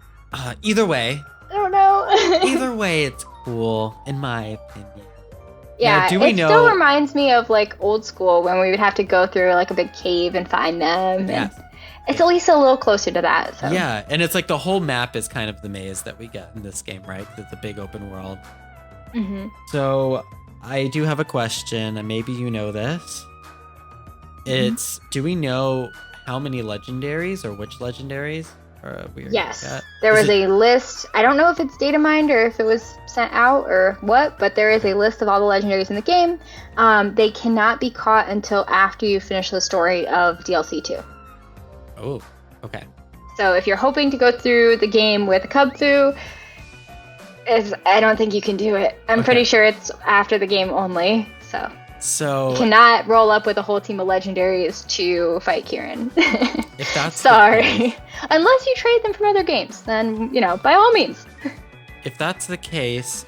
[SPEAKER 1] Either way,
[SPEAKER 2] I don't know.
[SPEAKER 1] either way, it's cool, in my opinion.
[SPEAKER 2] Yeah,
[SPEAKER 1] Now, do we
[SPEAKER 2] it
[SPEAKER 1] know?
[SPEAKER 2] still reminds me of like old school when we would have to go through like a big cave and find them. And
[SPEAKER 1] Yes.
[SPEAKER 2] it's at least a little closer to that. So.
[SPEAKER 1] Yeah, and it's like the whole map is kind of the maze that we get in this game, right? 'Cause it's a big open world.
[SPEAKER 2] Mm-hmm.
[SPEAKER 1] So I do have a question, and maybe you know this. It's, do we know how many legendaries or which legendaries we are
[SPEAKER 2] Yes,
[SPEAKER 1] gonna get?
[SPEAKER 2] there
[SPEAKER 1] Is
[SPEAKER 2] was
[SPEAKER 1] it-
[SPEAKER 2] a list. I don't know if it's data mined or if it was sent out or what, but there is a list of all the legendaries in the game. They cannot be caught until after you finish the story of DLC 2.
[SPEAKER 1] Oh, okay.
[SPEAKER 2] So if you're hoping to go through the game with Kubfu, I don't think you can do it. I'm pretty sure it's after the game only. So
[SPEAKER 1] So
[SPEAKER 2] you cannot roll up with a whole team of legendaries to fight Kieran.
[SPEAKER 1] if that's the
[SPEAKER 2] Sorry.
[SPEAKER 1] case-
[SPEAKER 2] Unless you trade them from other games, then, by all means.
[SPEAKER 1] if that's the case,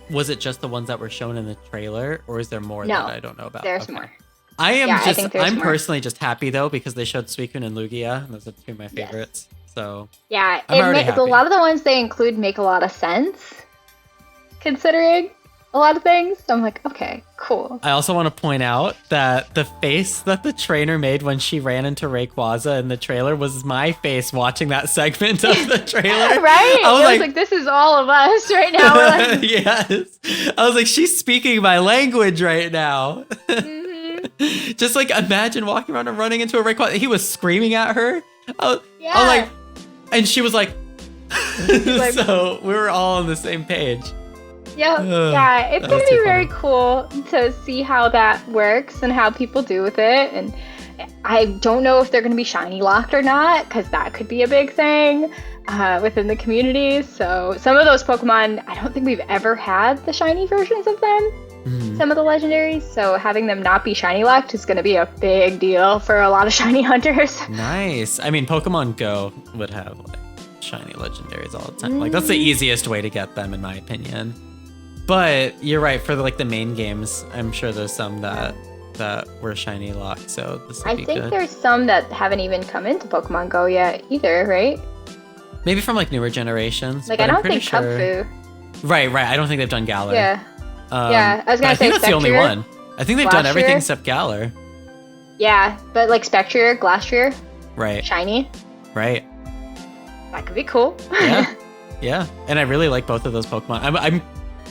[SPEAKER 1] was it just the ones that were shown in the trailer, or is there more
[SPEAKER 2] No,
[SPEAKER 1] that I don't know about?
[SPEAKER 2] There's
[SPEAKER 1] Okay.
[SPEAKER 2] more.
[SPEAKER 1] I am
[SPEAKER 2] Yeah, I
[SPEAKER 1] just
[SPEAKER 2] think there's
[SPEAKER 1] I'm
[SPEAKER 2] more.
[SPEAKER 1] personally just happy though because they showed Suicune and Lugia, and those are two of my favorites. So
[SPEAKER 2] Yeah,
[SPEAKER 1] I'm already
[SPEAKER 2] a
[SPEAKER 1] happy.
[SPEAKER 2] lot of the ones they include make a lot of sense, considering a lot of things. So I'm like, okay, cool.
[SPEAKER 1] I also want to point out that the face that the trainer made when she ran into Rayquaza in the trailer was my face watching that segment of the trailer.
[SPEAKER 2] Right?
[SPEAKER 1] I was
[SPEAKER 2] It
[SPEAKER 1] like,
[SPEAKER 2] was like, this is all of us right now. We're like,
[SPEAKER 1] yes. I was like, she's speaking my language right now.
[SPEAKER 2] mhm.
[SPEAKER 1] Just like imagine walking around and running into a Rayquaza. He was screaming at her. I was
[SPEAKER 2] Yeah.
[SPEAKER 1] like, and she was like,
[SPEAKER 2] Like,
[SPEAKER 1] So we were all on the same page.
[SPEAKER 2] yeah, yeah, it's
[SPEAKER 1] that
[SPEAKER 2] gonna
[SPEAKER 1] was
[SPEAKER 2] be
[SPEAKER 1] too
[SPEAKER 2] very
[SPEAKER 1] funny.
[SPEAKER 2] cool to see how that works and how people do with it. And I don't know if they're gonna be shiny locked or not, because that could be a big thing within the community. So some of those Pokemon, I don't think we've ever had the shiny versions of them.
[SPEAKER 1] Mhm.
[SPEAKER 2] Some of the legendaries, so having them not be shiny locked is gonna be a big deal for a lot of shiny hunters.
[SPEAKER 1] Nice. I mean, Pokemon Go would have like shiny legendaries all the time. Like that's the easiest way to get them, in my opinion. But you're right. For like the main games, I'm sure there's some that were shiny locked. So this would
[SPEAKER 2] I
[SPEAKER 1] be
[SPEAKER 2] think
[SPEAKER 1] good.
[SPEAKER 2] there's some that haven't even come into Pokemon Go yet either, right?
[SPEAKER 1] Maybe from like newer generations.
[SPEAKER 2] Like
[SPEAKER 1] but
[SPEAKER 2] I
[SPEAKER 1] I'm
[SPEAKER 2] don't
[SPEAKER 1] pretty
[SPEAKER 2] think
[SPEAKER 1] sure...
[SPEAKER 2] Kubfu.
[SPEAKER 1] Right. I don't think they've done Galar.
[SPEAKER 2] Yeah. Yeah, I was
[SPEAKER 1] but
[SPEAKER 2] gonna say
[SPEAKER 1] I think that's the only
[SPEAKER 2] Spectre.
[SPEAKER 1] one. I think they've done everything
[SPEAKER 2] Glastrier.
[SPEAKER 1] except Galar.
[SPEAKER 2] Yeah, but like Spectre, Glastrier,
[SPEAKER 1] Right.
[SPEAKER 2] shiny.
[SPEAKER 1] Right.
[SPEAKER 2] That could be cool.
[SPEAKER 1] Yeah. Yeah. And I really like both of those Pokemon.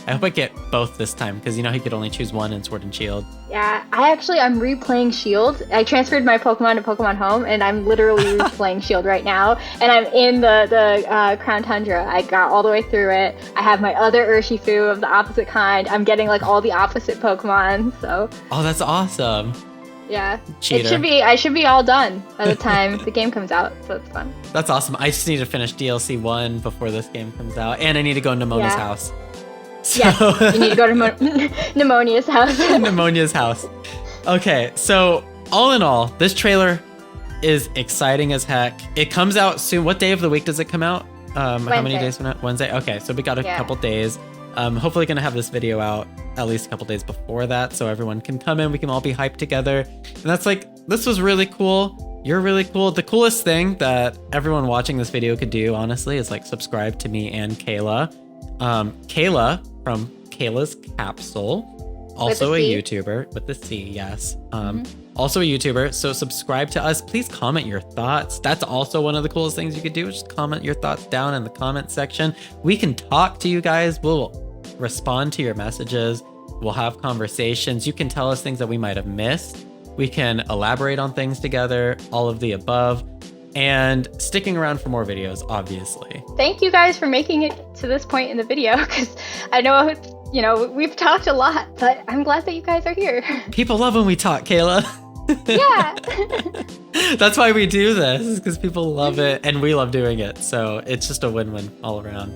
[SPEAKER 1] I hope I get both this time because you know he could only choose one in Sword and Shield.
[SPEAKER 2] Yeah, I'm replaying Shield. I transferred my Pokemon to Pokemon Home, and I'm literally replaying Shield right now. And I'm in the Crown Tundra. I got all the way through it. I have my other Urshifu of the opposite kind. I'm getting like all the opposite Pokemon. So
[SPEAKER 1] Oh, that's awesome.
[SPEAKER 2] yeah,
[SPEAKER 1] Cheater.
[SPEAKER 2] I should be all done by the time the game comes out. So it's fun.
[SPEAKER 1] That's awesome. I just need to finish DLC 1 before this game comes out. And I need to go to Nemona's
[SPEAKER 2] Yeah.
[SPEAKER 1] house. So
[SPEAKER 2] Yes, you need to go to Pneumonia's house.
[SPEAKER 1] Pneumonia's house. Okay, so all in all, this trailer is exciting as heck. It comes out soon. What day of the week does it come out? How many
[SPEAKER 2] Wednesday.
[SPEAKER 1] days from now? Wednesday? Okay, so we got a
[SPEAKER 2] Yeah.
[SPEAKER 1] couple days. Hopefully gonna have this video out at least a couple days before that so everyone can come in. We can all be hyped together. And that's like, this was really cool. You're really cool. The coolest thing that everyone watching this video could do, honestly, is like subscribe to me and Cayla. Cayla from Cayla's Capsule, also a
[SPEAKER 2] C?
[SPEAKER 1] YouTuber with the C, yes. Also a YouTuber. So subscribe to us. Please comment your thoughts. That's also one of the coolest things you could do. Is just comment your thoughts down in the comment section. We can talk to you guys. We'll respond to your messages. We'll have conversations. You can tell us things that we might have missed. We can elaborate on things together, all of the above, and sticking around for more videos, obviously.
[SPEAKER 2] Thank you guys for making it to this point in the video, because I know, we've talked a lot, but I'm glad that you guys are here.
[SPEAKER 1] People love when we talk, Cayla.
[SPEAKER 2] Yeah.
[SPEAKER 1] That's why we do this, because people love it and we love doing it. So it's just a win-win all around.